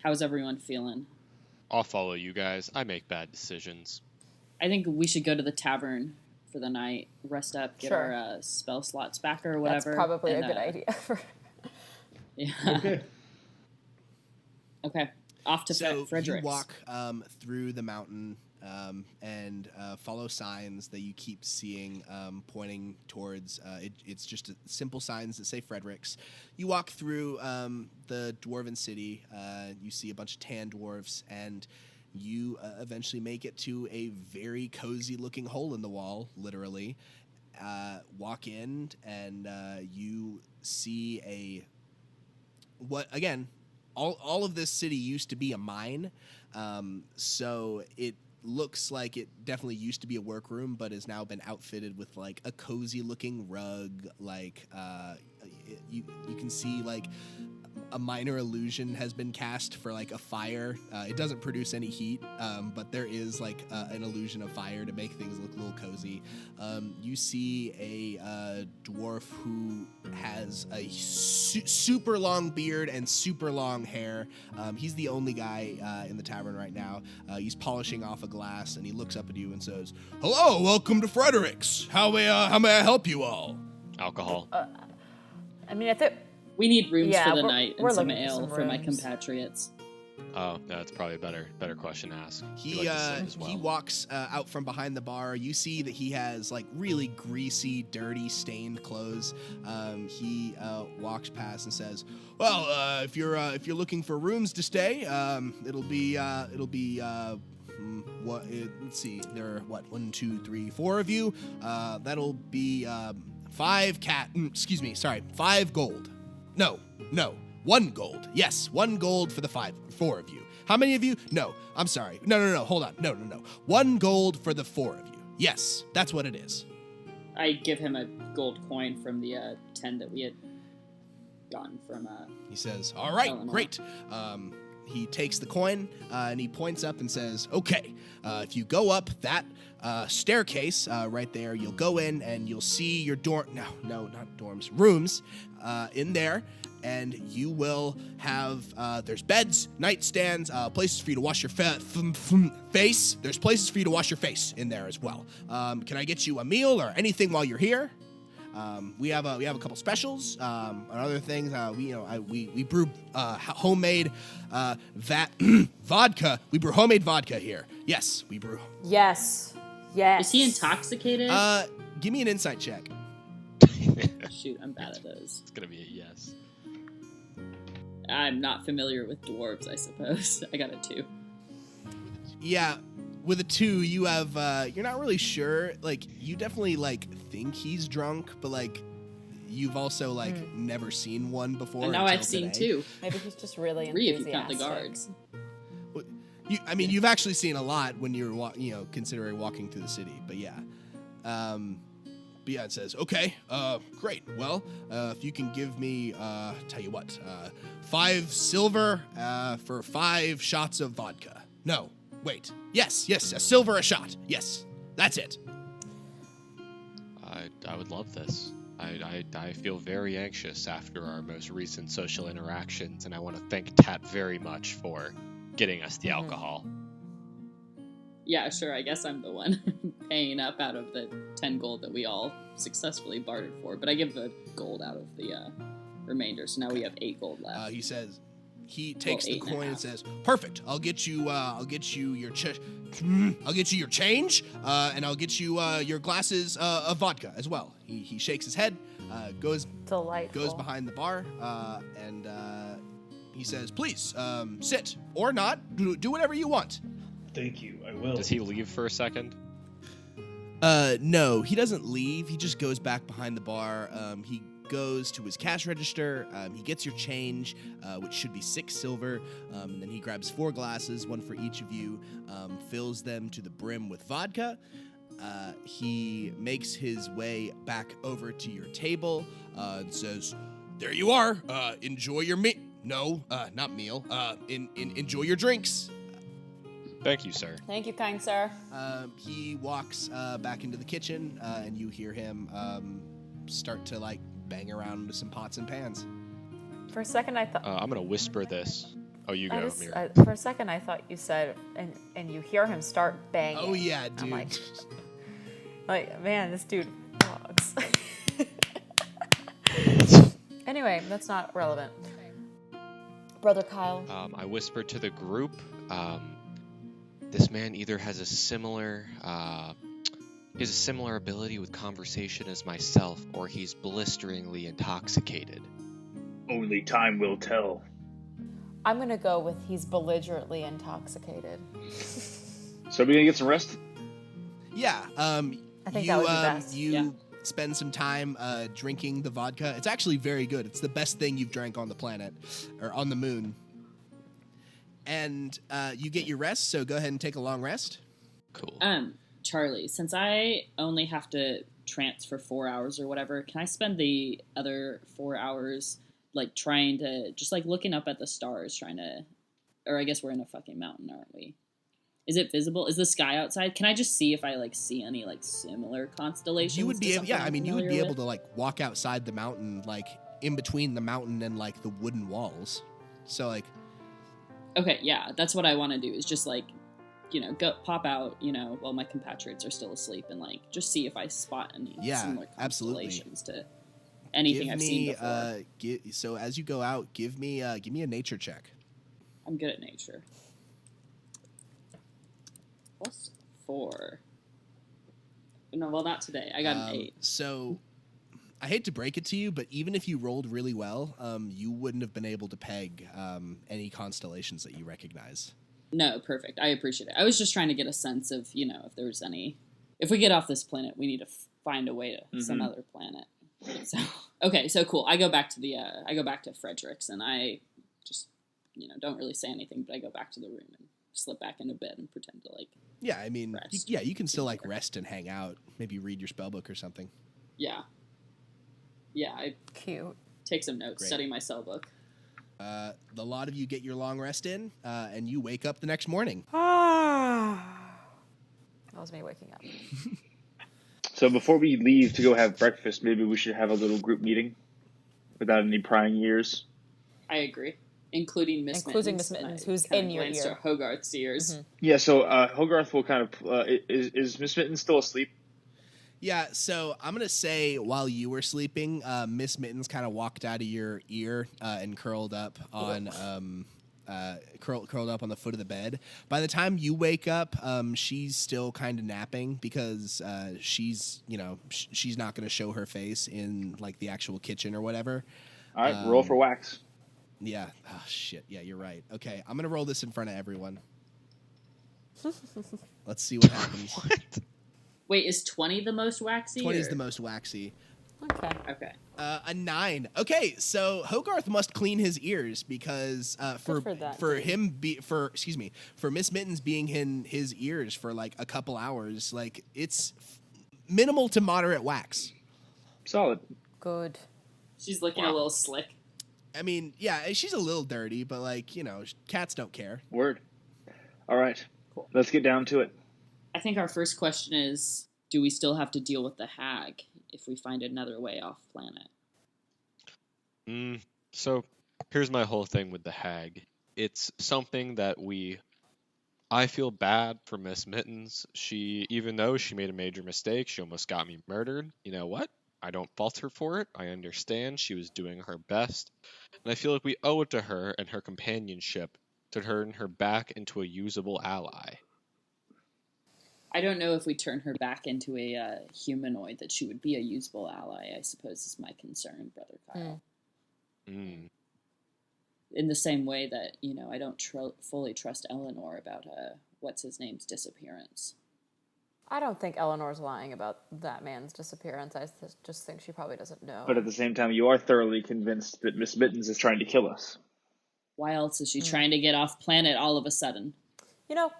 how's everyone feeling? I'll follow you guys. I make bad decisions. I think we should go to the tavern for the night, rest up, get Sure. our spell slots back or That's whatever. probably and, a good idea. Yeah. Okay. Okay. Off to So Fredericks. you walk through the mountain and follow signs that you keep seeing pointing towards. It's just simple signs that say Fredericks. You walk through the dwarven city. You see a bunch of tan dwarves, and you eventually make it to a very cozy-looking hole in the wall, literally. Walk in, and you see all of this city used to be a mine, so it looks like it definitely used to be a workroom, but has now been outfitted with like a cozy looking rug. Like you can see like a minor illusion has been cast for like a fire. It doesn't produce any heat, but there is like an illusion of fire to make things look a little cozy. You see a dwarf who has a super long beard and super long hair. He's the only guy in the tavern right now. He's polishing off a glass, and he looks up at you and says, "Hello, welcome to Fredericks. How may I help you all?" Alcohol. I mean, I think We need rooms Yeah, for the we're- night we're and some looking for ale some for my rooms. compatriots. Oh, no, that's probably a better question to ask. He You like to sit as well. he walks out from behind the bar. You see that he has like really greasy, dirty, stained clothes. He walks past and says, "Well, if you're looking for rooms to stay, it'll be let's see, there are 1, 2, 3, 4 of you. That'll be 5 gold. No, 1 gold. Yes, 1 gold for the 4 of you. How many of you? No, I'm sorry. No. Hold on. No. 1 gold for the 4 of you. Yes, that's what it is." I give him a gold coin from the 10 that we had gotten from. He says, "All right, Eleanor. great." He takes the coin and he points up and says, "Okay, if you go up that staircase right there, you'll go in and you'll see your rooms in there, and you will have there's beds, nightstands, places for you to wash your face. There's places for you to wash your face in there as well. Can I get you a meal or anything while you're here?" We have a couple specials and other things. We brew homemade vodka. We brew homemade vodka here. Yes, we brew. yes. Is he intoxicated? Give me an insight check. Shoot, I'm bad at those. It's going to be a yes. I'm not familiar with dwarves, I suppose. I got a 2. Yeah, with a 2, you have you're not really sure. Like you definitely like think he's drunk, but like you've also like never seen one before. And now until I've seen today. 2. Maybe he's just really 3 if enthusiastic. you count the guards. You've actually seen a lot when you're considering walking through the city. But yeah, Beyond says, okay, great. Well, if you can give me, tell you what, 5 silver for 5 shots of vodka. No, wait. Yes, a silver a shot. Yes, that's it. I would love this. I feel very anxious after our most recent social interactions, and I want to thank Tat very much for getting us the alcohol. Yeah, sure. I guess I'm the one paying up out of the 10 gold that we all successfully bartered for. But I give the gold out of the remainder. So now we have 8 gold left. He says, he takes the 8 and a coin and half. says, "Perfect. I'll get you your change, and I'll get you your glasses of vodka as well." He shakes his head, goes Delightful. behind the bar, and he says, "Please sit or not. Do whatever you want." Thank you. I will. Does he leave for a second? No, he doesn't leave. He just goes back behind the bar. He goes to his cash register. He gets your change, which should be 6 silver. And then he grabs 4 glasses, one for each of you, fills them to the brim with vodka. He makes his way back over to your table and says, "There you are. Enjoy your meal. No, not meal. Enjoy your drinks." Thank you, sir. Thank you, kind sir. He walks back into the kitchen, and you hear him start to like bang around with some pots and pans. For a second, I thought. I'm gonna whisper this. Oh, you go, Meera. For a second, I thought you said, and you hear him start banging. Oh yeah, dude. I'm like, man, this dude dogs. Anyway, that's not relevant. Brother Kyle. I whispered to the group. This man either has a similar ability with conversation as myself, or he's blisteringly intoxicated. Only time will tell. I'm gonna go with he's belligerently intoxicated. So are we gonna get some rest? Yeah. I think that would be best. You spend some time drinking the vodka. It's actually very good. It's the best thing you've drank on the planet or on the moon. And you get your rest, so go ahead and take a long rest. Cool. Charlie, since I only have to trance for 4 hours or whatever, can I spend the other 4 hours like trying to just like looking up at the stars, trying to, or I guess we're in a fucking mountain, aren't we? Is it visible? Is the sky outside? Can I just see if I like see any like similar constellations? You would be able, to something I'm you would be familiar able to with? like walk outside the mountain, like in between the mountain and like the wooden walls. So like, Okay, yeah, that's what I want to do. Is just like, go pop out, while my compatriots are still asleep, and like just see if I spot any similar absolutely. constellations to anything give I've me, seen before. So as you go out, give me a nature check. I'm good at nature. +4. No, well, not today. I got an 8. So I hate to break it to you, but even if you rolled really well, you wouldn't have been able to peg any constellations that you recognize. No, perfect. I appreciate it. I was just trying to get a sense of, if there was any. If we get off this planet, we need to find a way to some other planet. So okay, so cool. I go back to Frederick's, and I just, don't really say anything, but I go back to the room and slip back into bed and pretend to like. Yeah, I mean, rest. you can still like rest and hang out. Maybe read your spell book or something. Yeah. Yeah, I Cute. take some notes, Great. study my cell book. The lot of you get your long rest in, and you wake up the next morning. That was me waking up. So before we leave to go have breakfast, maybe we should have a little group meeting without any prying ears. I agree. Including Miss Mittens, Mittens, I who's kinda in your glance ear. to Hogarth's ears. Mm-hmm. Yeah, so Hogarth will kind of... is Miss Mittens still asleep? Yeah, so I'm gonna say while you were sleeping, Miss Mittens kind of walked out of your ear and curled up on curled up on the foot of the bed. By the time you wake up, she's still kind of napping because she's she's not gonna show her face in like the actual kitchen or whatever. All right, roll for wax. Yeah. Oh shit. Yeah, you're right. Okay, I'm gonna roll this in front of everyone. Let's see what happens. Wait, is 20 the most waxy? 20 is or- the most waxy. Okay. Okay. A 9. Okay, so Hogarth must clean his ears because for Miss Mittens being in his ears for like a couple hours, like it's minimal to moderate wax. Solid. Good. She's looking a little slick. I mean, yeah, she's a little dirty, but like, you know, cats don't care. Word. All right. Cool. Let's get down to it. I think our first question is, do we still have to deal with the hag if we find another way off planet? So here's my whole thing with the hag. It's something that I feel bad for Miss Mittens. Even though she made a major mistake, she almost got me murdered. You know what? I don't fault her for it. I understand she was doing her best. And I feel like we owe it to her and her companionship to turn her back into a usable ally. I don't know if we turn her back into a humanoid that she would be a usable ally, I suppose is my concern, Brother Kyle. In the same way that, you know, I don't fully trust Eleanor about what's-his-name's disappearance. I don't think Eleanor's lying about that man's disappearance. I just think she probably doesn't know. But at the same time, you are thoroughly convinced that Miss Mittens is trying to kill us. Why else is she trying to get off planet all of a sudden? You know,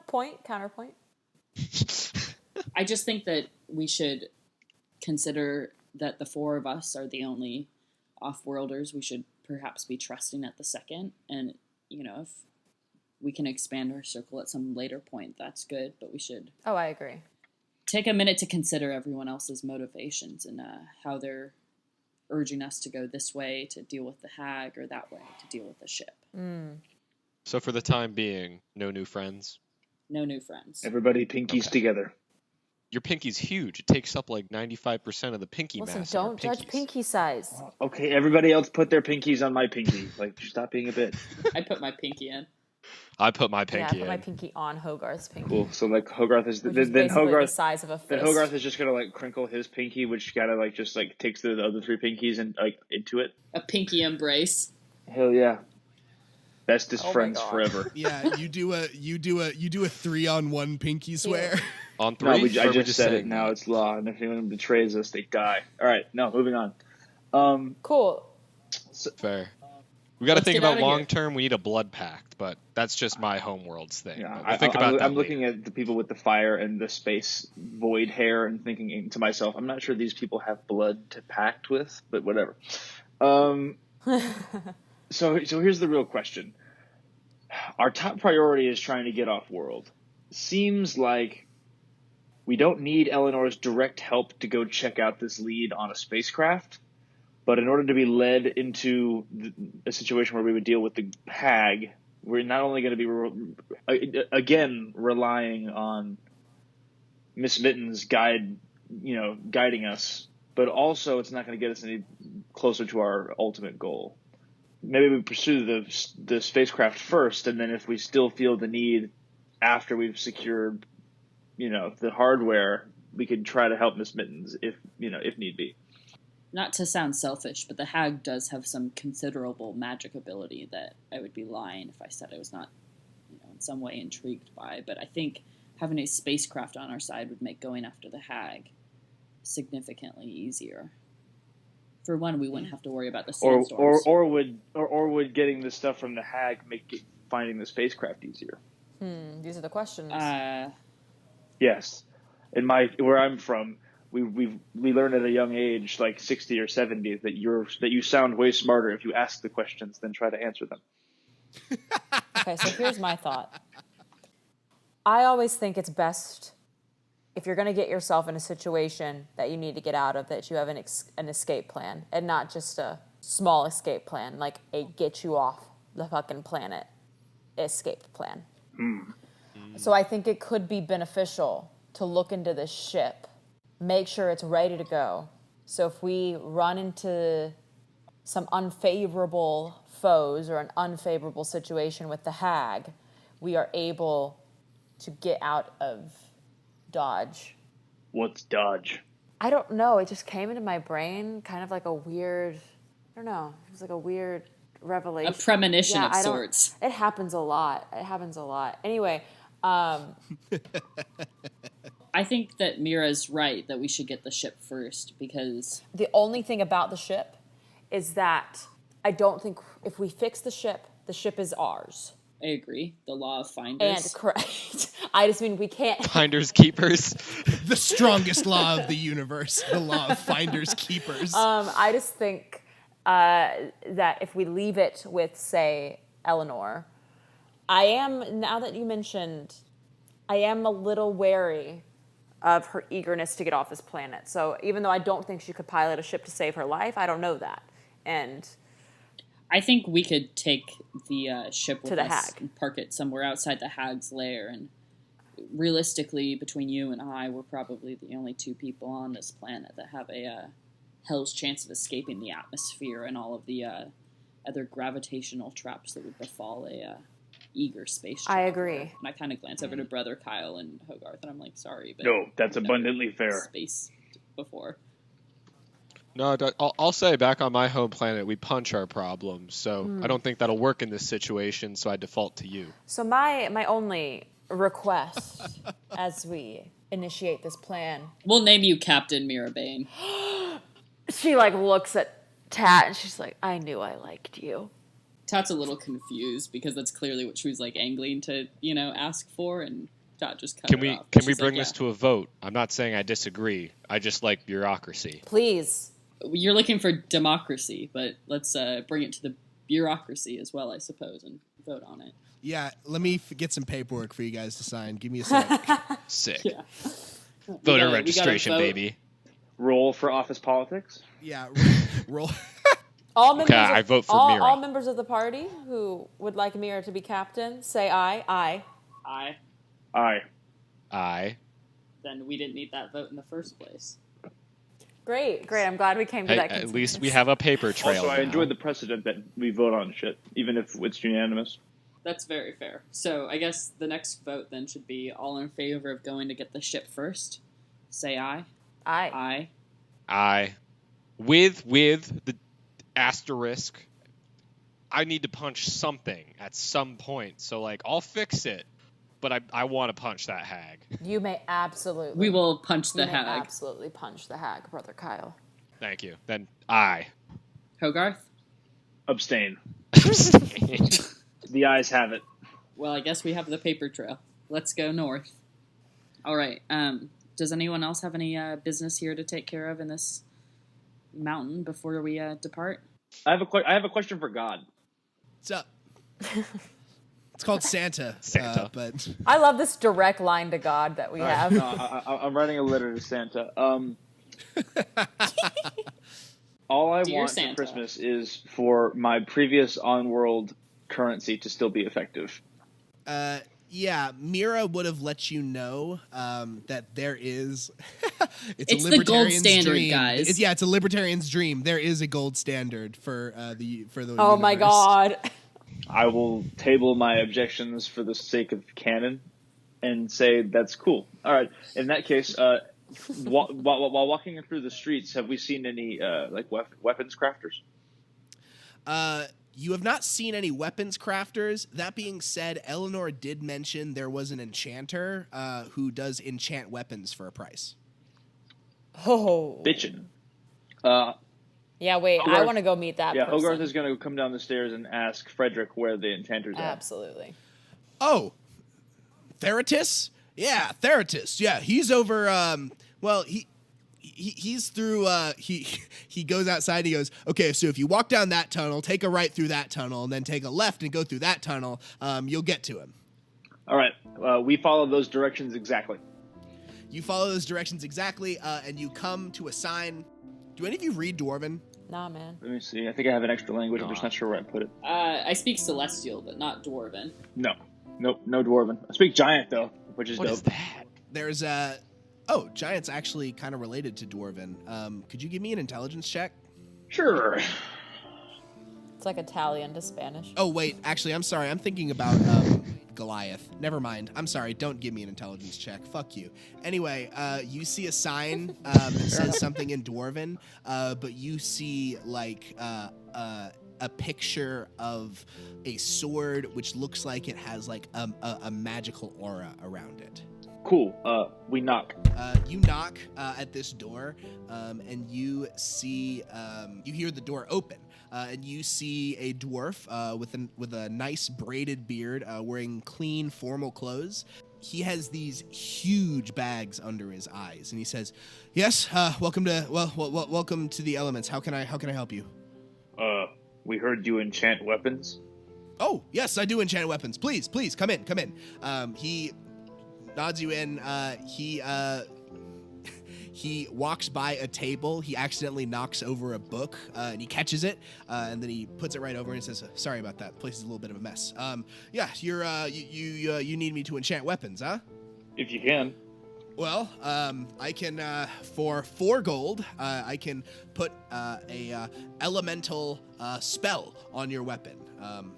counterpoint. I just think that we should consider that the four of us are the only off-worlders we should perhaps be trusting at the second. And, you know, if we can expand our circle at some later point, that's good. But we should... Oh, I agree. Take a minute to consider everyone else's motivations and how they're urging us to go this way to deal with the hag or that way to deal with the ship. So for the time being, no new friends? No new friends. Everybody pinkies together. Your pinky's huge. It takes up like 95% of the pinky Listen, mass. in our don't judge pinkies. pinky size. Okay, everybody else put their pinkies on my pinky. Like, stop being a bitch. I put my pinky in. I put my Yeah, I pinky put in. my pinky on Hogarth's pinky. Cool. So like Hogarth is Which is then basically Hogarth the size of a fist. then Hogarth is just gonna like crinkle his pinky, which gotta like just like takes the other three pinkies and like into it. A pinky embrace. Hell yeah. Bestest Oh my friends God. forever. Yeah, you do a 3-on-1 pinky swear. On three? No, Or I are we just said it. saying Now that? it's law, and if anyone betrays us, they die. All right, no, moving on. Cool. Fair. We got to Let's think get about outta here. long term. We need a blood pact, but that's just my homeworld's thing. Yeah, But we'll think about that I'm later. looking at the people with the fire and the space void hair and thinking to myself, I'm not sure these people have blood to pact with, but whatever. So here's the real question. Our top priority is trying to get off world. Seems like we don't need Eleanor's direct help to go check out this lead on a spacecraft, but in order to be led into a situation where we would deal with the hag, we're not only going to be again relying on Miss Mittens guiding us, but also it's not going to get us any closer to our ultimate goal. Maybe we pursue the spacecraft first, and then if we still feel the need after we've secured, the hardware, we could try to help Miss Mittens if need be. Not to sound selfish, but the hag does have some considerable magic ability that I would be lying if I said I was not, in some way intrigued by. But I think having a spacecraft on our side would make going after the hag significantly easier. For one, we wouldn't have to worry about the sandstorms. Or would getting the stuff from the hag make finding the spacecraft easier? These are the questions. Yes, where I'm from, we learn at a young age, like 60 or 70, that you sound way smarter if you ask the questions than try to answer them. Okay, so here's my thought. I always think it's best, if you're going to get yourself in a situation that you need to get out of, that you have an escape plan, and not just a small escape plan, like a get you off the fucking planet escape plan. So I think it could be beneficial to look into this ship, make sure it's ready to go. So if we run into some unfavorable foes or an unfavorable situation with the hag, we are able to get out of Dodge. What's Dodge? I don't know. It just came into my brain, kind of like a weird, I don't know. It was like a weird revelation. A premonition of I don't- sorts. It happens a lot. Anyway, I think that Meera's right that we should get the ship first because the only thing about the ship is that I don't think if we fix the ship is ours. I agree. The law of finders. And correct. I just mean we can't. Finders keepers. The strongest law of the universe, the law of finders keepers. I just think that if we leave it with, say, Eleanor, now that you mentioned, I am a little wary of her eagerness to get off this planet. So even though I don't think she could pilot a ship to save her life, I don't know that. And I think we could take the ship with To the us hag. and park it somewhere outside the hag's lair. And realistically, between you and I, we're probably the only two people on this planet that have a hell's chance of escaping the atmosphere and all of the other gravitational traps that would befall a eager space I traveler. agree. And I kind of glance over to Brother Kyle and Hogarth, and I'm like, sorry, but No, that's I've never abundantly fair. Space before. No, I'll say back on my home planet, we punch our problems. So I don't think that'll work in this situation, so I default to you. so my only request as we initiate this plan, We'll name you Captain Meera Bane. she like looks at Tat and she's like, I knew I liked you. Tat's a little confused because that's clearly what she was like angling to, ask for, and Tat just cut Can her we off. can we She's bring like, this to a vote? I'm not saying I disagree. I just like bureaucracy. Please. You're looking for democracy, but let's bring it to the bureaucracy as well, I suppose, and vote on it. Yeah, let me get some paperwork for you guys to sign. Give me a sec. Sick. Yeah. Voter gotta registration, vote. baby. Roll for office politics. Yeah, roll. All members Okay, I vote for all, Meera. all members of the party who would like Meera to be captain, say aye. Aye. Aye. Aye. Aye. Then we didn't need that vote in the first place. Great. I'm glad we came to Hey, that at consensus. least we have a paper trail. Also, I now. enjoyed the precedent that we vote on shit, even if it's unanimous. That's very fair. So I guess the next vote then should be all in favor of going to get the ship first. Say aye. Aye. Aye. Aye. With the asterisk, I need to punch something at some point. So like I'll fix it, but I want to punch that hag. You may absolutely. We will punch the you may hag. absolutely punch the hag, Brother Kyle. Thank you. Then aye. Hogarth? Abstain. The ayes have it. Well, I guess we have the paper trail. Let's go north. All right. Does anyone else have any business here to take care of in this mountain before we depart? I have a question for God. What's up? It's called Santa. Santa. But I love this direct line to God that we have. No, I'm writing a letter to Santa. All I Dear want Santa. for Christmas is for my previous on-world currency to still be effective. yeah, Meera would have let you know that there is. It's a the gold libertarian's standard, dream. guys. It's a libertarian's dream. There is a gold standard for the Oh my universe. God. I will table my objections for the sake of canon and say that's cool. All right. In that case, while walking through the streets, have we seen any weapons crafters? You have not seen any weapons crafters. That being said, Eleanor did mention there was an enchanter who does enchant weapons for a price. Oh. Bitchin'. Yeah, wait. I Hogarth- want to go meet that Yeah, person. Hogarth is going to come down the stairs and ask Frederick where the enchanter's at. Absolutely. Oh, Theratis? Yeah, Theratis. Yeah, he's over. He's through. He goes outside. And he goes, okay. So if you walk down that tunnel, take a right through that tunnel, and then take a left and go through that tunnel, you'll get to him. All right. We follow those directions exactly. You follow those directions exactly, and you come to a sign. Do any of you read Dwarven? Nah, man. Let me see. I think I have an extra language. I'm just not sure where I put it. I speak Celestial, but not Dwarven. No. Nope. No Dwarven. I speak Giant, though, which is What dope. is that? There's a. Oh, Giant's actually kind of related to Dwarven. Could you give me an intelligence check? Sure. It's like Italian to Spanish. Oh, wait. Actually, I'm sorry. I'm thinking about Goliath. Never mind. I'm sorry. Don't give me an intelligence check. Fuck you. Anyway, you see a sign that says something in Dwarven, but you see, like, a picture of a sword which looks like it has, like, a magical aura around it. Cool. We knock. You knock at this door, and you see, you hear the door open. and you see a dwarf with a nice braided beard, wearing clean, formal clothes. He has these huge bags under his eyes, and he says, "Yes, welcome to the elements. How can I help you?" We heard you enchant weapons. Oh, yes, I do enchant weapons. Please, come in. He nods you in. He walks by a table. He accidentally knocks over a book, and he catches it, and then he puts it right over and says, "Sorry about that. The place is a little bit of a mess." Yeah, you need me to enchant weapons, huh? If you can. Well, I can for 4 gold, I can put a elemental spell on your weapon.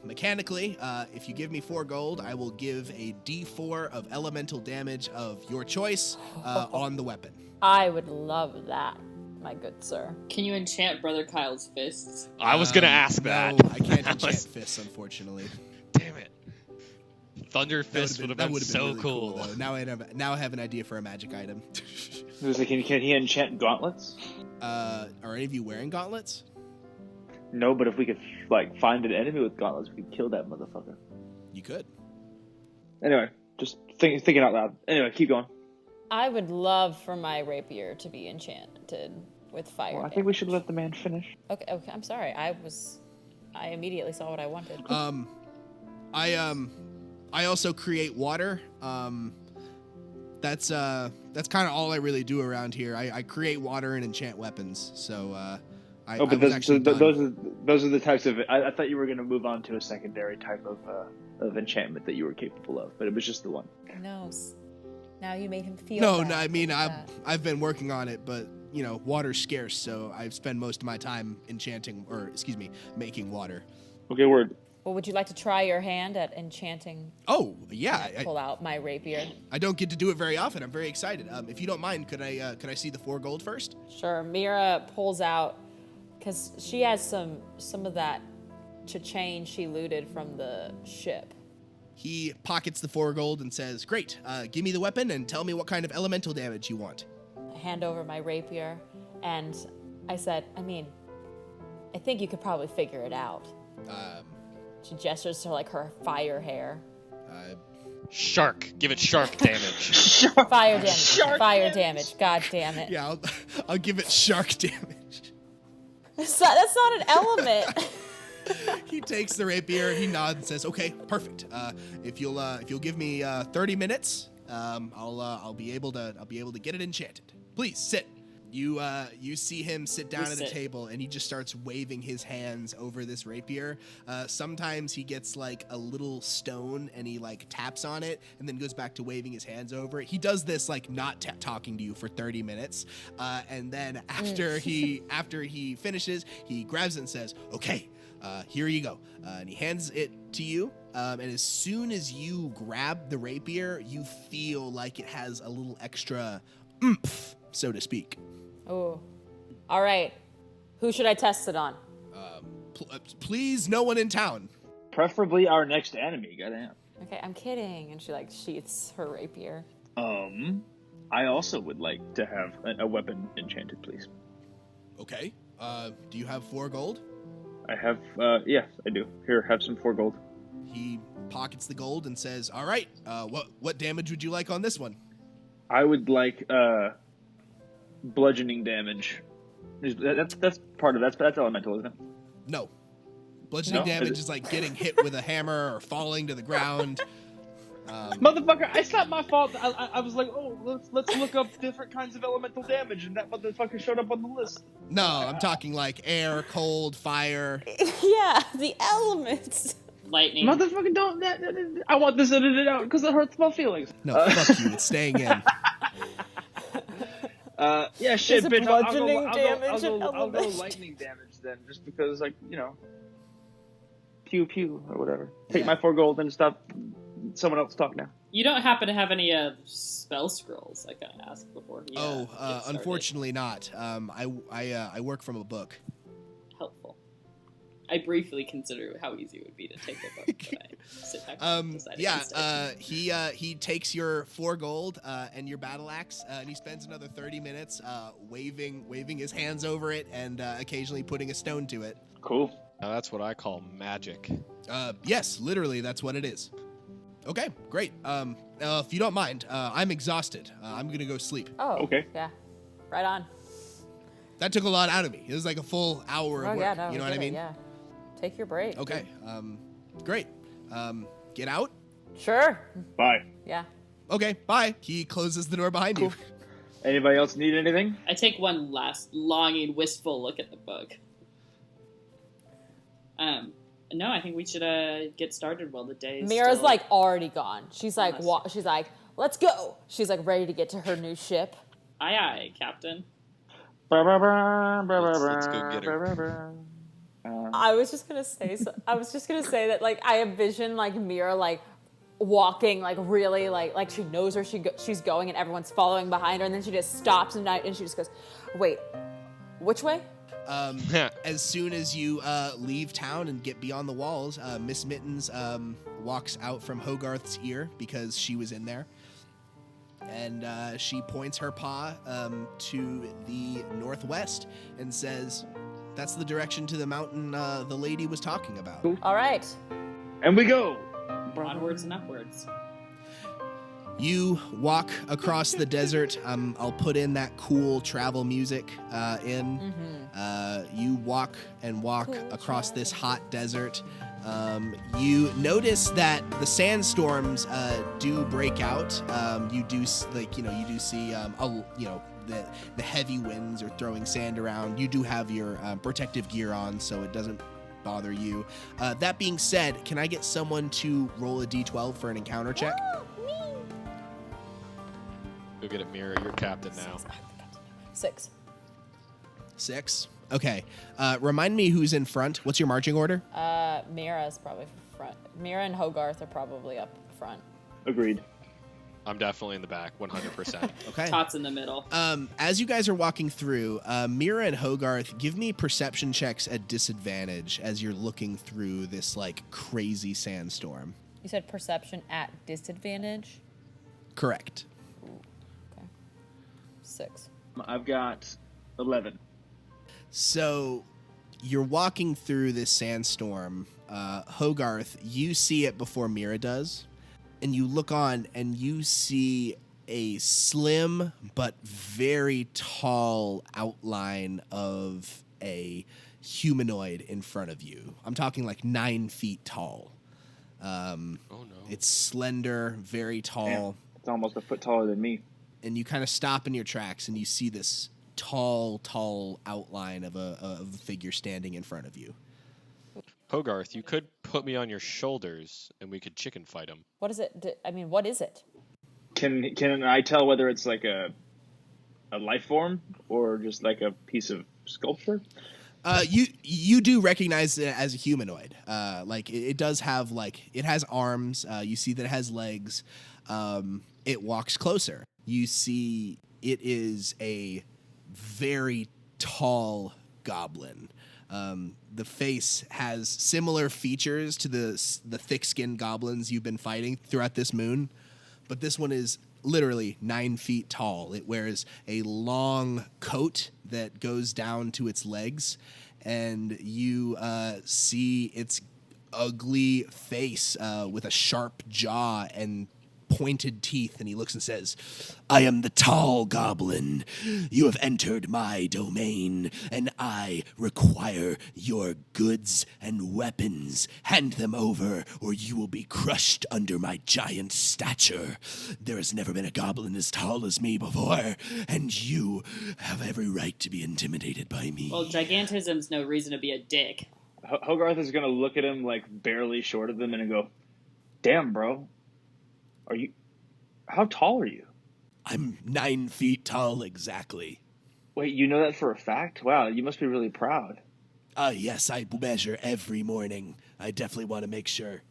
Mechanically, if you give me 4 gold, I will give a D4 of elemental damage of your choice on the weapon. I would love that, my good sir. Can you enchant Brother Kyle's fists? I was gonna ask that. No, I can't enchant fists, unfortunately. Damn it. Thunder Fist would have been would've so really cool. though. Now I have an idea for a magic item. It was like, can he enchant gauntlets? Are any of you wearing gauntlets? No, but if we could find an enemy with gauntlets, we could kill that motherfucker. You could. Anyway, just thinking out loud. Anyway, keep going. I would love for my rapier to be enchanted with fire. Well, I think we should let the man finish. Okay, I'm sorry. I immediately saw what I wanted. I also create water. That's kind of all I really do around here. I create water and enchant weapons. So Those are the types of. I thought you were going to move on to a secondary type of enchantment that you were capable of, but it was just the one. No. Now you made him feel. No, bad. I mean I've been working on it, but water's scarce, so I spend most of my time making water. Okay, word. Well, would you like to try your hand at enchanting? Oh yeah, I pull out my rapier. I don't get to do it very often. I'm very excited. If you don't mind, could I see the 4 gold first? Sure. Meera pulls out, because she has some of that cha-chain she looted from the ship. He pockets the 4 gold and says, "Great, give me the weapon and tell me what kind of elemental damage you want." I hand over my rapier, and I said, I think you could probably figure it out. She gestures to her fire hair. Shark. Give it shark damage. Fire damage. Fire damage. God damn it. Yeah, I'll give it shark damage. That's not an element. He takes the rapier and he nods and says, "Okay, perfect. If you'll give me 30 minutes, I'll be able to get it enchanted. Please sit." You see him sit down at a table and he just starts waving his hands over this rapier. Sometimes he gets a little stone and he taps on it and then goes back to waving his hands over it. He does this not talking to you for 30 minutes, and then after he finishes, he grabs it and says, "Okay, here you go," and he hands it to you. And as soon as you grab the rapier, you feel like it has a little extra oomph, so to speak. Oh, all right. Who should I test it on? Please, no one in town. Preferably our next enemy. Goddamn. Okay, I'm kidding. And she sheaths her rapier. I also would like to have a weapon enchanted, please. Okay. Do you have 4 gold? I have. Yes, I do. Here, have some 4 gold. He pockets the gold and says, "All right. What damage would you like on this one?" I would like bludgeoning damage. That's part of that's elemental, isn't it? No. Bludgeoning damage is getting hit with a hammer or falling to the ground. Motherfucker, it's not my fault. I was like, oh, let's look up different kinds of elemental damage, and that motherfucker showed up on the list. No, I'm talking air, cold, fire. Yeah, the elements. Lightning. Motherfucker, don't. I want this edited out because it hurts my feelings. No, fuck you. It's staying in. Yeah, shit, bitch. I'll go element. lightning damage then, just because, pew pew or whatever. Take my 4 gold and stop someone else talk now. You don't happen to have any spell scrolls like I asked before? Unfortunately not. I work from a book. Helpful. I briefly consider how easy it would be to take the book, but I sit back and decide against it. He takes your 4 gold and your battle axe, and he spends another 30 minutes waving his hands over it and occasionally putting a stone to it. Cool. Now that's what I call magic. Yes, literally, that's what it is. Okay, great. If you don't mind, I'm exhausted. I'm gonna go sleep. Oh, Okay. Yeah. Right on. That took a lot out of me. It was like a full hour of work. Yeah, no, you know we what I get it, mean? Yeah. Take your break. Okay. Great. Get out. Sure. Bye. Yeah. Okay. Bye. He closes the door behind you. Anybody else need anything? I take one last longing, wistful look at the book. No, I think we should get started while the day is Meera's still... like already gone. She's like, Unless- she's like, let's go. She's like ready to get to her new ship. Aye, aye, Captain. Let's go get her. I was just gonna say that like I envision like Meera like walking like really like she knows where she's going and everyone's following behind her, and then she just stops and she just goes, wait, which way? As soon as you leave town and get beyond the walls, Miss Mittens walks out from Hogarth's ear because she was in there. And she points her paw to the northwest and says, that's the direction to the mountain the lady was talking about. All right. And we go. Onwards and upwards. You walk across the desert. I'll put in that cool travel music in. You walk and walk across this hot desert. You notice that the sandstorms do break out. You do see the heavy winds are throwing sand around. You do have your protective gear on, so it doesn't bother you. That being said, can I get someone to roll a d12 for an encounter check? Go get it, Meera. You're captain now. 6. 6. Okay. Remind me who's in front. What's your marching order? Meera's probably front. Meera and Hogarth are probably up front. Agreed. I'm definitely in the back, 100%. Okay. Tots in the middle. As you guys are walking through, Meera and Hogarth, give me perception checks at disadvantage as you're looking through this like crazy sandstorm. You said perception at disadvantage? Correct. Okay. 6. I've got 11. So you're walking through this sandstorm. Hogarth, you see it before Meera does. And you look on and you see a slim but very tall outline of a humanoid in front of you. I'm talking like 9 feet tall. Oh, no. It's slender, very tall. Damn. It's almost a foot taller than me. And you kind of stop in your tracks and you see this tall outline of a figure standing in front of you. Hogarth, you could put me on your shoulders and we could chicken fight him. What is it? What is it? Can I tell whether it's like a life form or just like a piece of sculpture? You do recognize it as a humanoid. Like it does have it has arms. You see that it has legs. It walks closer. You see it is a very tall goblin. The face has similar features to the thick-skinned goblins you've been fighting throughout this moon, but this one is literally 9 feet tall. It wears a long coat that goes down to its legs, and you see its ugly face with a sharp jaw and pointed teeth, and he looks and says, I am the tall goblin. You have entered my domain, and I require your goods and weapons. Hand them over, or you will be crushed under my giant stature. There has never been a goblin as tall as me before, and you have every right to be intimidated by me. Well, gigantism's no reason to be a dick. Hogarth is going to look at him like barely short of them and go, damn, bro. How tall are you? I'm 9 feet tall exactly. Wait, you know that for a fact? Wow, you must be really proud. Yes, I measure every morning. I definitely want to make sure.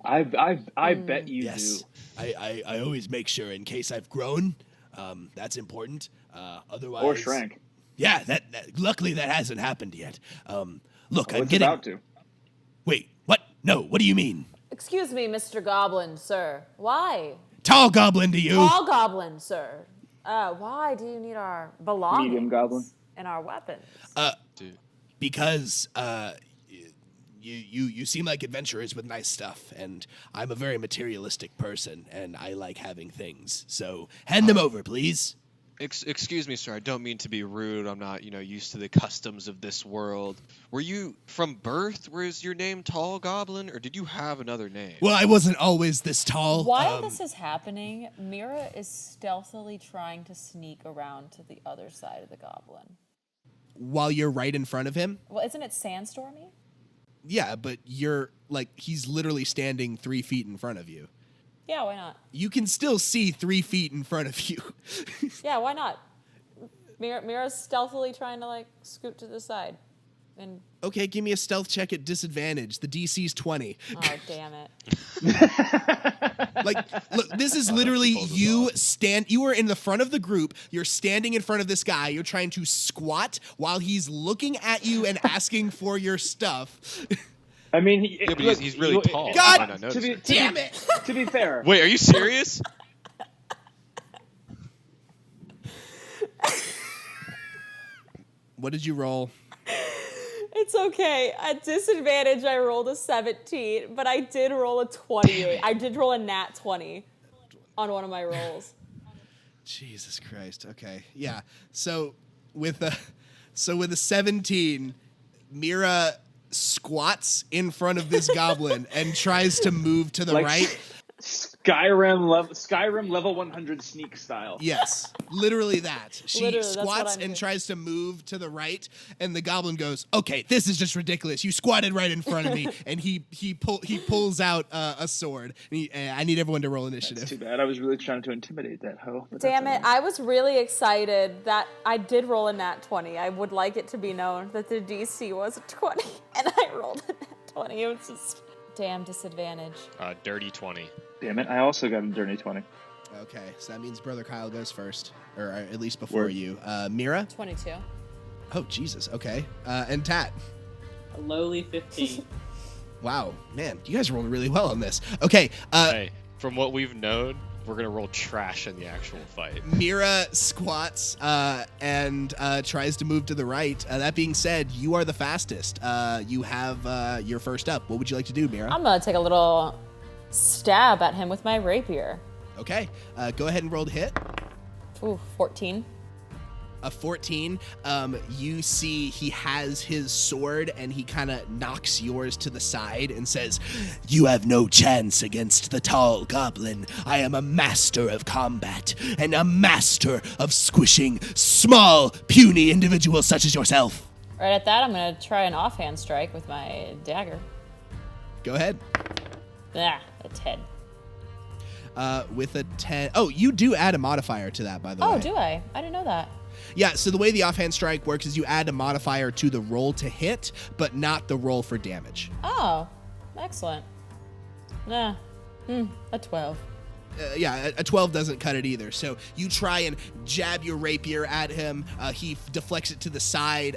I bet you Yes, do. I always make sure in case I've grown. That's important. Otherwise, Or shrank. Yeah, that luckily that hasn't happened yet. Look, I I'm was getting. about to. Wait, what? No, what do you mean? Excuse me, Mr. Goblin, sir. Why? Tall goblin to you. Tall Goblin, sir. Why do you need our belongings? Medium goblin. And our weapons? Dude. Because you seem like adventurers with nice stuff, and I'm a very materialistic person, and I like having things. So hand them over, please. Excuse me, sir. I don't mean to be rude. I'm not, used to the customs of this world. Were you from birth? Was your name Tall Goblin, or did you have another name? Well, I wasn't always this tall. While this is happening, Meera is stealthily trying to sneak around to the other side of the goblin. While you're right in front of him? Well, isn't it sandstormy? Yeah, but you're he's literally standing 3 feet in front of you. Yeah, why not? You can still see 3 feet in front of you. Yeah, why not? Meera's stealthily trying to scoot to the side. And Okay, give me a stealth check at disadvantage. The DC's 20. oh, damn it. Look, this is literally you are in the front of the group. You're standing in front of this guy. You're trying to squat while he's looking at you and asking for your stuff. I mean, Yeah, but he's really tall. God I might not notice it. damn it! To be fair, Wait, are you serious? What did you roll? It's okay. At disadvantage, I rolled a 17, but I did roll a 28. I did roll a nat 20 on one of my rolls. Jesus Christ. Okay. Yeah. So with a 17, Meera squats in front of this goblin and tries to move to the right. Skyrim level 100 sneak style. Yes, literally that. She Literally, that's what squats I'm and doing. tries to move to the right, and the goblin goes, "Okay, this is just ridiculous. You squatted right in front of me." And he pulls out a sword. I need everyone to roll That's too initiative. bad. I was really trying to intimidate that hoe. but Damn that's it. I was really excited that I did roll a nat 20. I would like it to be known that the DC was a 20, and I rolled a nat 20. It was just damn disadvantage. Dirty 20. Damn it, I also got a dirty 20. Okay, so that means Brother Kyle goes first, or at least before Word. you. Meera? 22. Oh, Jesus. Okay. And Tat? A lowly 15. Wow, man, you guys rolled really well on this. Okay, Hey, from what we've known, we're going to roll trash in the actual fight. Meera squats and tries to move to the right. That being said, you are the fastest. You have your first up. What would you like to do, Meera? I'm going to take a little stab at him with my rapier. Okay, go ahead and roll to hit. Ooh, 14. A 14. You see he has his sword and he kind of knocks yours to the side and says, "You have no chance against the tall goblin. I am a master of combat and a master of squishing small, puny individuals such as yourself." Right at that, I'm going to try an offhand strike with my dagger. Go ahead. Ah, a 10. With a 10. Oh, you do add a modifier to that, by the way. Oh, do I? I didn't know that. Yeah, so the way the offhand strike works is you add a modifier to the roll to hit, but not the roll for damage. Oh, excellent. Nah, a 12. Yeah, a 12 doesn't cut it either. So you try and jab your rapier at him. He deflects it to the side.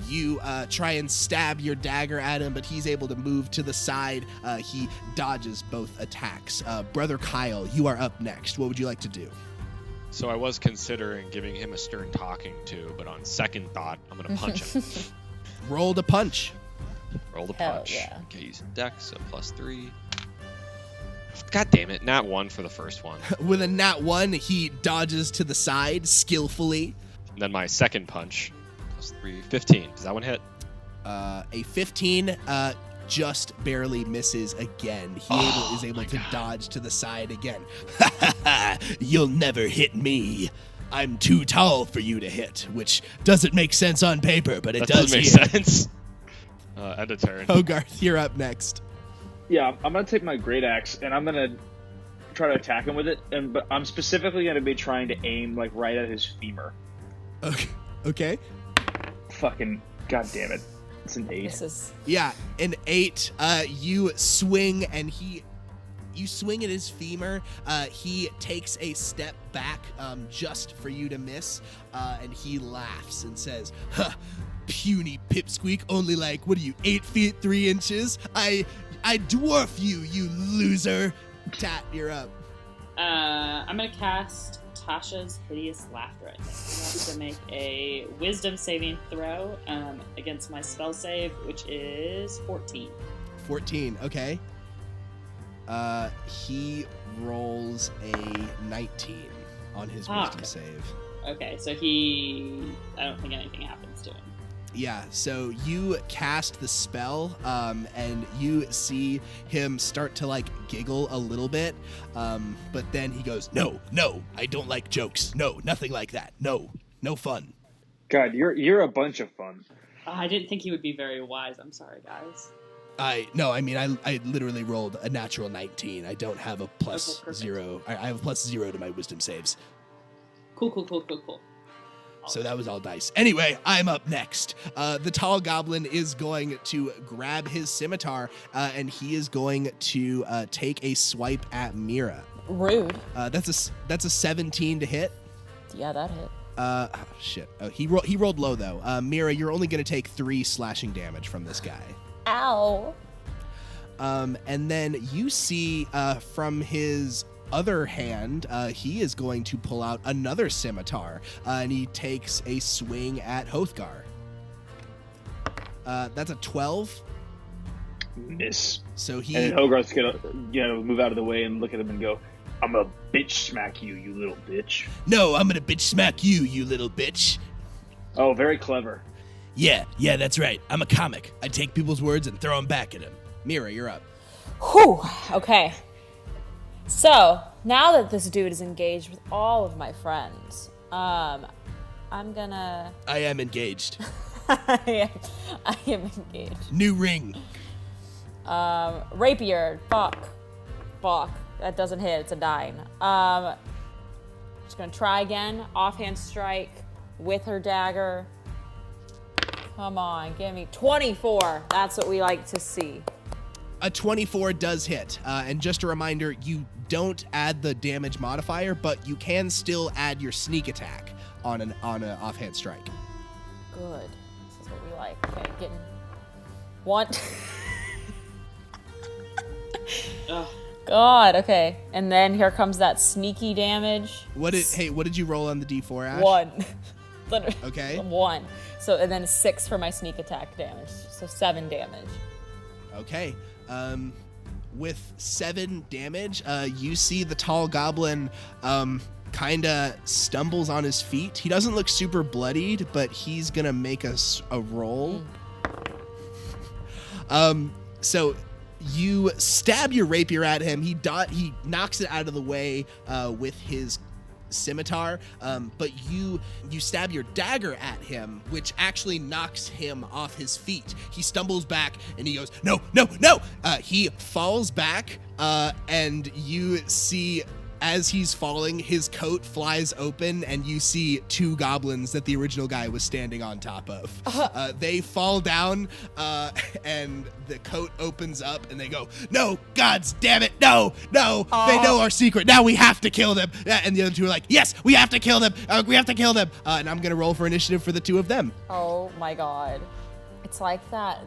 You try and stab your dagger at him, but he's able to move to the side. He dodges both attacks. Brother Kyle, you are up next. What would you like to do? So I was considering giving him a stern talking to, but on second thought, I'm going to punch him. Roll to punch. Roll the Hell punch. yeah. Okay, using Dex, so +3. God damn it, nat 1 for the first one. With a nat 1, he dodges to the side skillfully. And then my second punch, +3, 15. Does that one hit? A 15 just barely misses again. He is able to dodge to the side again. You'll never hit me. I'm too tall for you to hit, which doesn't make sense on paper, but it That does doesn't make here. sense. End of turn. Hogarth, you're up next. Yeah, I'm gonna take my great axe and I'm gonna try to attack him with it, but I'm specifically gonna be trying to aim right at his femur. Okay. Fucking goddamn it! It's an 8. This is Yeah, an 8. You swing and you swing at his femur. He takes a step back just for you to miss, and he laughs and says, "Huh, puny pipsqueak, only like, what are you, 8 feet 3 inches? I dwarf you, you loser. Tat, you're up. I'm gonna cast Tasha's Hideous Laughter. I think he has to make a Wisdom saving throw against my spell save, which is 14. 14, okay. He rolls a 19 on his wisdom save. Okay, so I don't think anything happens to him. Yeah, so you cast the spell, and you see him start to, like, giggle a little bit, but then he goes, no, I don't like jokes. No, nothing like that. No fun. God, you're a bunch of fun. I didn't think he would be very wise. I'm sorry, guys. I literally rolled a natural 19. I don't have a plus 0. I have a plus 0 to my wisdom saves. Cool. So that was all dice. Anyway, I'm up next. The tall goblin is going to grab his scimitar, and he is going to take a swipe at Meera. Rude. That's a 17 to hit. Yeah, that hit. Shit. Oh, he rolled low though. Meera, you're only going to take 3 slashing damage from this guy. Ow. And then you see from his other hand, he is going to pull out another scimitar, and he takes a swing at Hogarth. That's a 12. Miss. So And Hogarth's gonna, move out of the way and look at him and go, "I'm gonna bitch smack you, you little bitch." No, I'm gonna bitch smack you, you little bitch. Oh, very clever. Yeah, that's right. I'm a comic. I take people's words and throw them back at him. Meera, you're up. Whew. Okay. So, now that this dude is engaged with all of my friends, I'm gonna... I am engaged. I am engaged. New ring. Rapier. Fuck. That doesn't hit. It's a 9. Just gonna try again. Offhand strike with her dagger. Come on, give me 24. That's what we like to see. A 24 does hit. And just a reminder, you don't add the damage modifier, but you can still add your sneak attack on an offhand strike. Good. This is what we like. Okay, getting one. God, okay. And then here comes that sneaky damage. What did you roll on the D4, Ash? 1. Okay. 1. So, and then 6 for my sneak attack damage. So 7 damage. Okay. With 7 damage, you see the tall goblin kind of stumbles on his feet. He doesn't look super bloodied, but he's going to make us a roll. So you stab your rapier at him. He knocks it out of the way with his scimitar, but you stab your dagger at him, which actually knocks him off his feet. He stumbles back and he goes, no. He falls back, and you see as he's falling, his coat flies open, and you see 2 goblins that the original guy was standing on top of. They fall down, and the coat opens up, and they go, "No, gods damn it, no! They know our secret. Now we have to kill them." And the other 2 are like, "Yes, we have to kill them. And I'm gonna roll for initiative for the 2 of them. Oh my god. It's like that.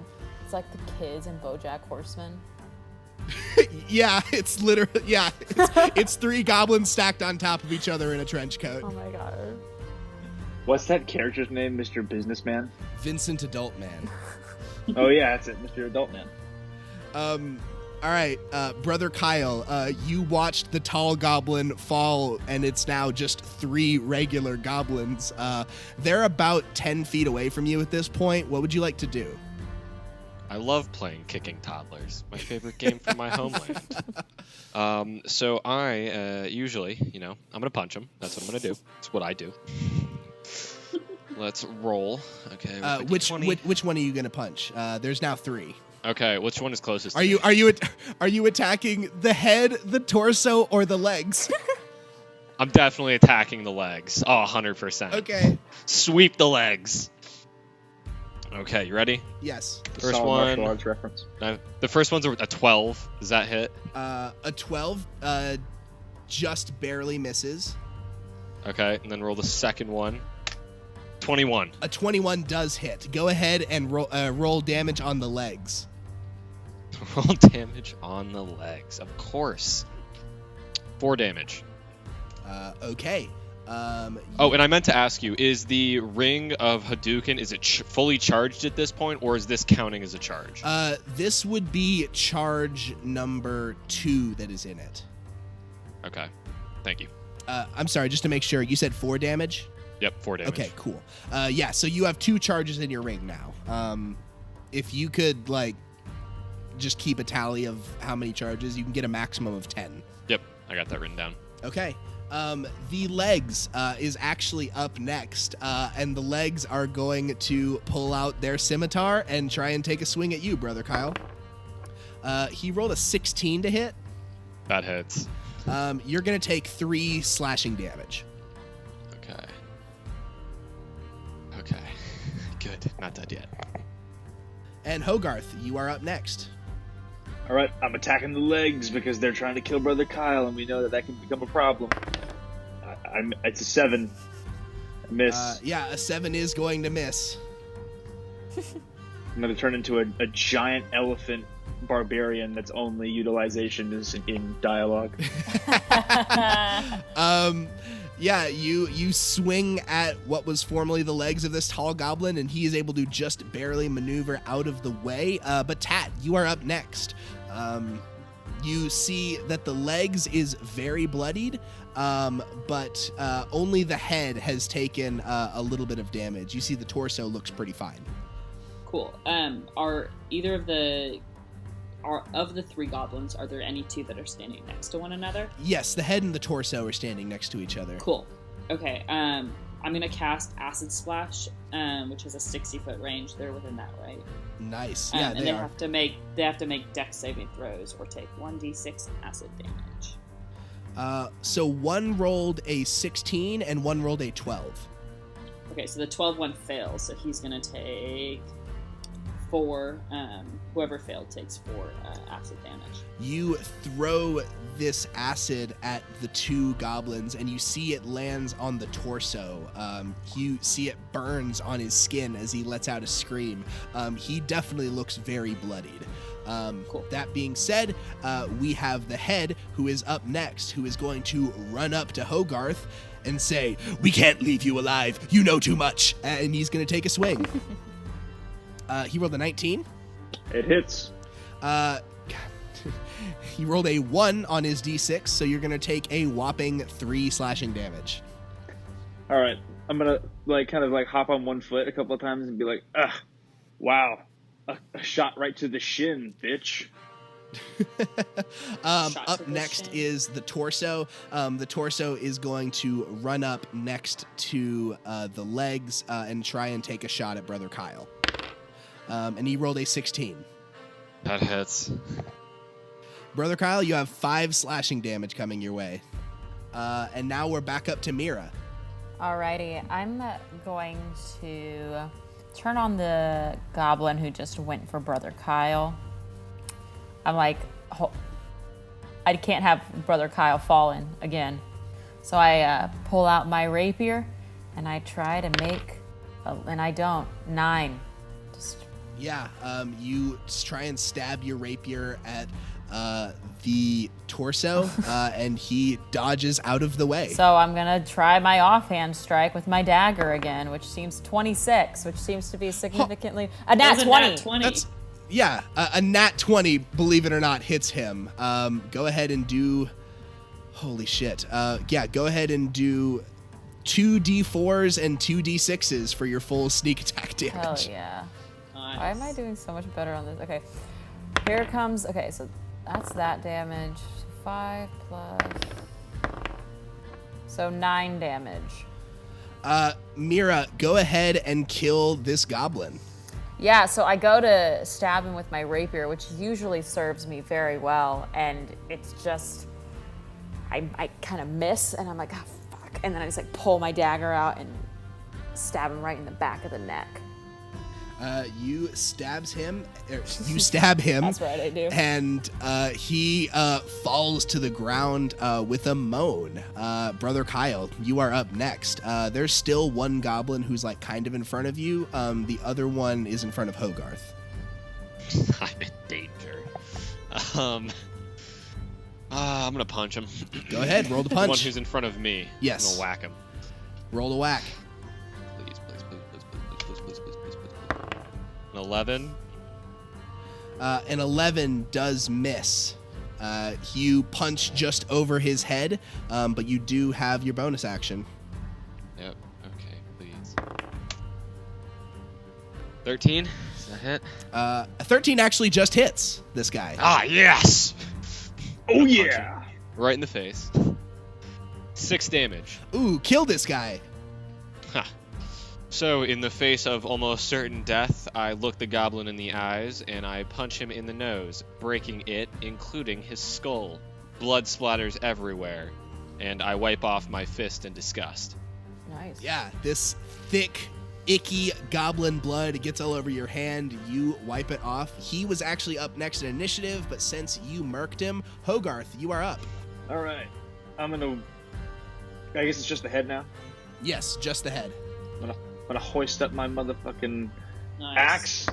It's like the kids in BoJack Horseman. Yeah, it's literally, it's 3 goblins stacked on top of each other in a trench coat. Oh my god. What's that character's name, Mr. Businessman? Vincent Adultman. Oh yeah, that's it, Mr. Adultman. All right, Brother Kyle, you watched the tall goblin fall, and it's now just 3 regular goblins. They're about 10 feet away from you at this point. What would you like to do? I love playing kicking toddlers. My favorite game from my homeland. So I usually, I'm gonna punch him. That's what I'm gonna do. It's what I do. Let's roll. Okay. Which one are you gonna punch? There's now 3. Okay. Which one is closest? Are you attacking the head, the torso, or the legs? I'm definitely attacking the legs. Oh, 100%. Okay. Sweep the legs. Okay, you ready? Yes. First Solid one. martial arts reference. The first one's a 12. Does that hit? A 12 just barely misses. Okay, and then roll the second one. 21. A 21 does hit. Go ahead and roll damage on the legs. Roll damage on the legs. Of course. 4 damage. Okay. Oh, and I meant to ask you, is the ring of Hadouken, is it fully charged at this point, or is this counting as a charge? This would be charge number 2 that is in it. Okay. Thank you. I'm sorry, just to make sure, you said 4 damage? Yep, 4 damage. Okay, cool. Yeah, so you have 2 charges in your ring now. If you could, like, just keep a tally of how many charges, you can get a maximum of 10. Yep, I got that written down. Okay. The legs is actually up next, and the legs are going to pull out their scimitar and try and take a swing at you, Brother Kyle. He rolled a 16 to hit. That hits. You're going to take 3 slashing damage. Okay. Okay. Good. Not dead yet. And Hogarth, you are up next. All right, I'm attacking the legs because they're trying to kill Brother Kyle, and we know that can become a problem. It's a 7. I miss. Yeah, a 7 is going to miss. I'm going to turn into a giant elephant barbarian that's only utilization is in dialogue. Yeah, you swing at what was formerly the legs of this tall goblin, and he is able to just barely maneuver out of the way. But Tat, you are up next. You see that the legs is very bloodied, but only the head has taken a little bit of damage. You see the torso looks pretty fine. Cool. Are either of the 3 goblins, are there any 2 that are standing next to one another? Yes, the head and the torso are standing next to each other. Cool. Okay. I'm gonna cast Acid Splash, which has a 60-foot range. They're within that, right? Nice. Yeah, and they are. have to make Dex saving throws or take 1d6 acid damage. So one rolled a 16 and one rolled a 12. Okay, so the 12 one fails, so he's gonna take 4. Whoever failed takes 4 acid damage. You throw this acid at the 2 goblins, and you see it lands on the torso. You see it burns on his skin as he lets out a scream. He definitely looks very bloodied. Cool. That being said, we have the head, who is up next, who is going to run up to Hogarth and say, "We can't leave you alive. You know too much." And he's going to take a swing. He rolled a 19. It hits. He rolled a 1 on his d6, so you're going to take a whopping 3 slashing damage. All right, I'm going to kind of hop on one foot a couple of times and be like, wow, a shot right to the shin, bitch. Up next is the torso. The torso is going to run up next to the legs and try and take a shot at Brother Kyle. And he rolled a 16. That hits. Brother Kyle, you have 5 slashing damage coming your way. And now we're back up to Meera. Alrighty, I'm going to turn on the goblin who just went for Brother Kyle. I'm like, I can't have Brother Kyle fallen again. So I pull out my rapier and I try to make, and I don't, 9. Yeah, you try and stab your rapier at the torso, and he dodges out of the way. So I'm going to try my offhand strike with my dagger again, which seems 26, which seems to be significantly... A nat 20! That's, yeah, a nat 20, believe it or not, hits him. Go ahead and do... Holy shit. Yeah, go ahead and do 2 d4s and 2 d6s for your full sneak attack damage. Hell yeah. Nice. Why am I doing so much better on this? Okay, here comes... Okay, so that's that damage. 5 plus... So 9 damage. Meera, go ahead and kill this goblin. Yeah, so I go to stab him with my rapier, which usually serves me very well, and it's just... I kind of miss, and I'm like, oh, fuck. And then I just pull my dagger out and stab him right in the back of the neck. You stab him. That's right, I do. And he falls to the ground with a moan. Brother Kyle, you are up next. There's still one goblin who's like kind of in front of you. The other one is in front of Hogarth. I'm in danger. I'm gonna punch him. Go ahead, roll the The one punch. who's in front of me. Yes. I'm gonna whack him. Roll the whack. Please, please, please, please, please, please, please, please, please. An 11. An 11 does miss. You punch just over his head, but you do have your bonus action. Yep. Okay, please. 13. Is that hit? A 13 actually just hits this guy. Ah, yes! Oh yeah. Right in the face. 6 damage. Ooh, kill this guy. Ha. So, in the face of almost certain death, I look the goblin in the eyes and I punch him in the nose, breaking it, including his skull. Blood splatters everywhere, and I wipe off my fist in disgust. Nice. Yeah, this thick, icky goblin blood gets all over your hand. You wipe it off. He was actually up next in initiative, but since you murked him, Hogarth, you are up. All right. I guess it's just the head now. Yes, just the head. I'm gonna hoist up my motherfucking Nice. axe,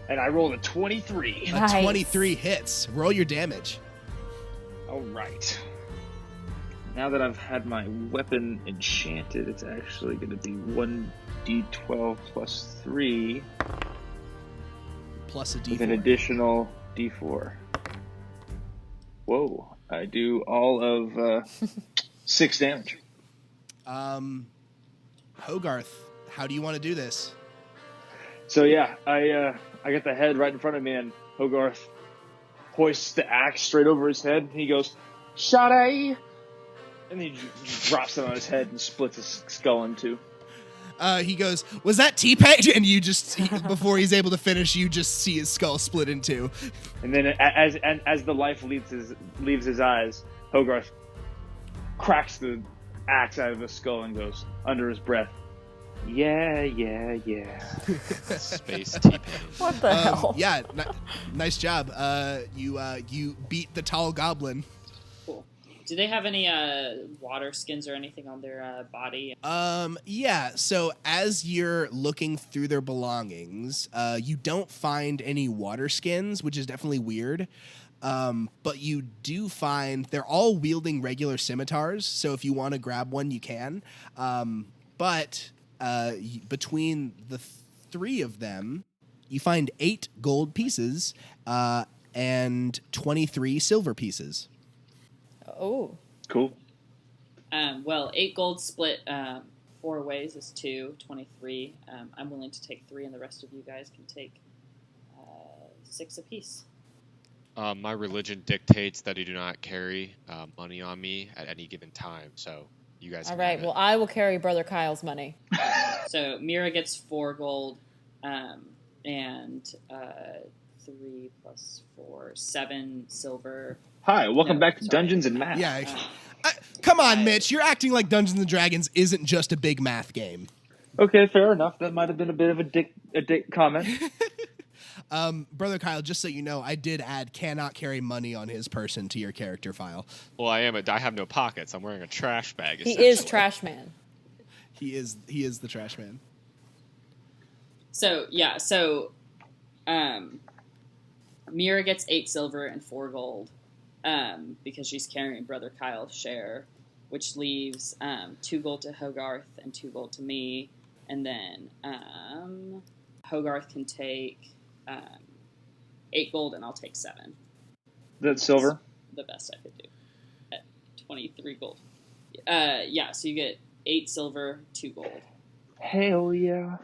and I rolled a 23. A Nice. 23 hits. Roll your damage. All right. Now that I've had my weapon enchanted, it's actually going to be 1d12 plus 3 Plus a with an d4. additional d4. Whoa. I do all of 6 damage. Hogarth, how do you want to do this? So yeah, I got the head right in front of me, and Hogarth hoists the axe straight over his head, and he goes, "Shade!" And he drops it on his head and splits his skull in two. He goes, "Was that T-Page?" And you just, before he's able to finish, you just see his skull split in two. And then as the life leaves his eyes, Hogarth cracks the axe out of his skull and goes, under his breath, "Yeah, yeah, yeah." Space T-Pain. What the hell? Yeah, nice job. You beat the tall goblin. Cool. Do they have any water skins or anything on their body? Yeah, so as you're looking through their belongings, you don't find any water skins, which is definitely weird. But you do find they're all wielding regular scimitars, so if you want to grab one, you can. But between the three of them, you find 8 gold pieces and 23 silver pieces. Oh. Cool. Well, 8 gold split 4 ways is 23. I'm willing to take 3, and the rest of you guys can take 6 apiece. My religion dictates that I do not carry money on me at any given time, so you guys All can right. have it. Well, I will carry Brother Kyle's money. So Meera gets 4 gold, and 3 plus 4, 7 silver. Hi, welcome No, back to sorry. Dungeons and Math. Yeah. Come on, Mitch. You're acting like Dungeons and Dragons isn't just a big math game. Okay, fair enough. That might have been a bit of a dick comment. Brother Kyle, just so you know, I did add cannot carry money on his person to your character file. Well, I have no pockets. I'm wearing a trash bag. He is essentially. Trash Man. He is the trash man. So Meera gets 8 silver and 4 gold, because she's carrying Brother Kyle's share, which leaves 2 gold to Hogarth and 2 gold to me, and then Hogarth can take 8 gold and I'll take 7. That's silver. The best I could do at 23 gold. Yeah, so you get 8 silver, 2 gold. Hell yeah.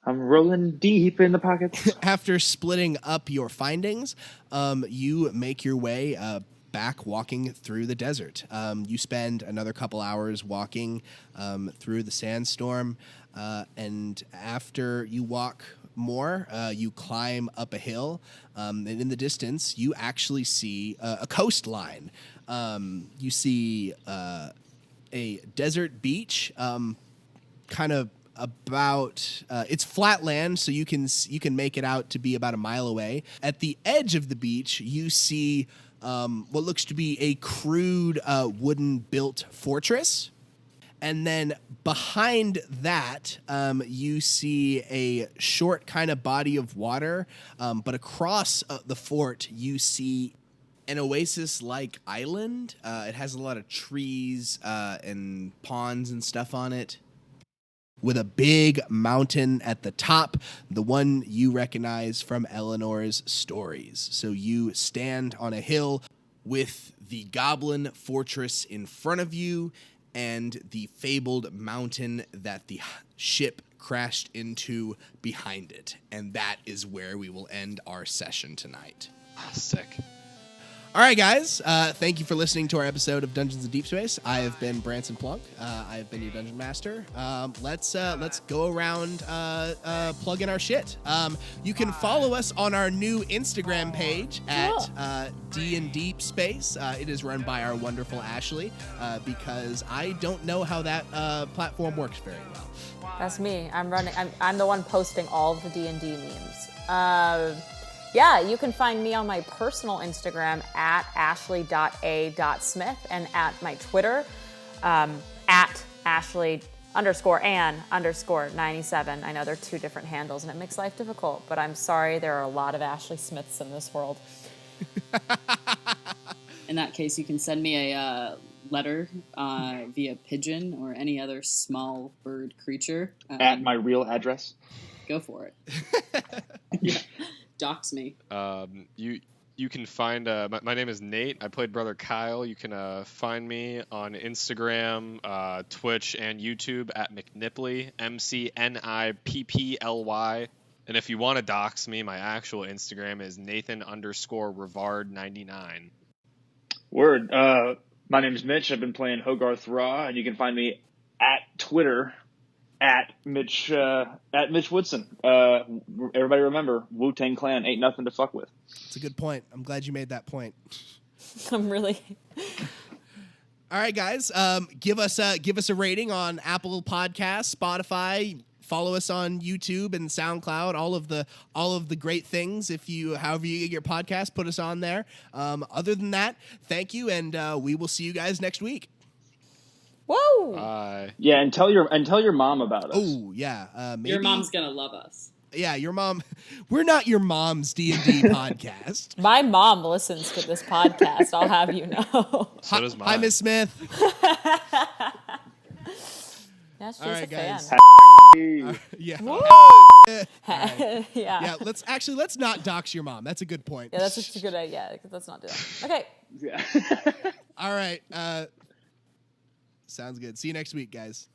I'm rolling deep in the pockets. After splitting up your findings, you make your way back walking through the desert. You spend another couple hours walking through the sandstorm, and after you walk more, you climb up a hill, and in the distance, you actually see a coastline. You see a desert beach, kind of about it's flat land, so you can make it out to be about a mile away. At the edge of the beach, you see what looks to be a crude wooden built fortress. And then behind that, you see a short kind of body of water. But across the fort, you see an oasis-like island. It has a lot of trees and ponds and stuff on it, with a big mountain at the top, the one you recognize from Eleanor's stories. So you stand on a hill with the goblin fortress in front of you and the fabled mountain that the ship crashed into behind it. And that is where we will end our session tonight. Sick. All right, guys. Thank you for listening to our episode of Dungeons and Deepspace. I have been Branson Plunk. I have been your dungeon master. Let's go around plugging our shit. You can follow us on our new Instagram page at D&D Space. It is run by our wonderful Ashleigh because I don't know how that platform works very well. That's me. I'm the one posting all of the D&D memes. Yeah, you can find me on my personal Instagram at ashleigh.a.smith and at my Twitter at Ashleigh_Ann_97. I know they're two different handles and it makes life difficult, but I'm sorry there are a lot of Ashleigh Smiths in this world. In that case, you can send me a letter via pigeon or any other small bird creature. At my real address. Go for it. Yeah. Dox me. You can find my name is Nate. I played Brother Kyle. You can find me on Instagram, Twitch, and YouTube at McNipply, McNipply. And if you want to dox me, my actual Instagram is Nathan_Rivard99. Word. My name is Mitch. I've been playing Hogarth-Rä, and you can find me at Twitter at Mitch Woodson. Everybody remember, Wu-Tang Clan ain't nothing to fuck with. It's a good point. I'm glad you made that point. I'm really... All right, guys. Give us a rating on Apple Podcasts, Spotify. Follow us on YouTube and SoundCloud. All of the great things. However you get your podcast, put us on there. Other than that, thank you, and we will see you guys next week. Whoa! Bye. Yeah, and tell your mom about us. Oh yeah, maybe. Your mom's gonna love us. Yeah, your mom. We're not your mom's D&D podcast. My mom listens to this podcast, I'll have you know. So does mine. Hi, Miss Smith. Yeah, she's All right, a fan. guys. Yeah. Right. Yeah. Let's not dox your mom. That's a good point. Yeah, that's just a good idea. Let's not do that. Okay. Yeah. All right. Sounds good. See you next week, guys.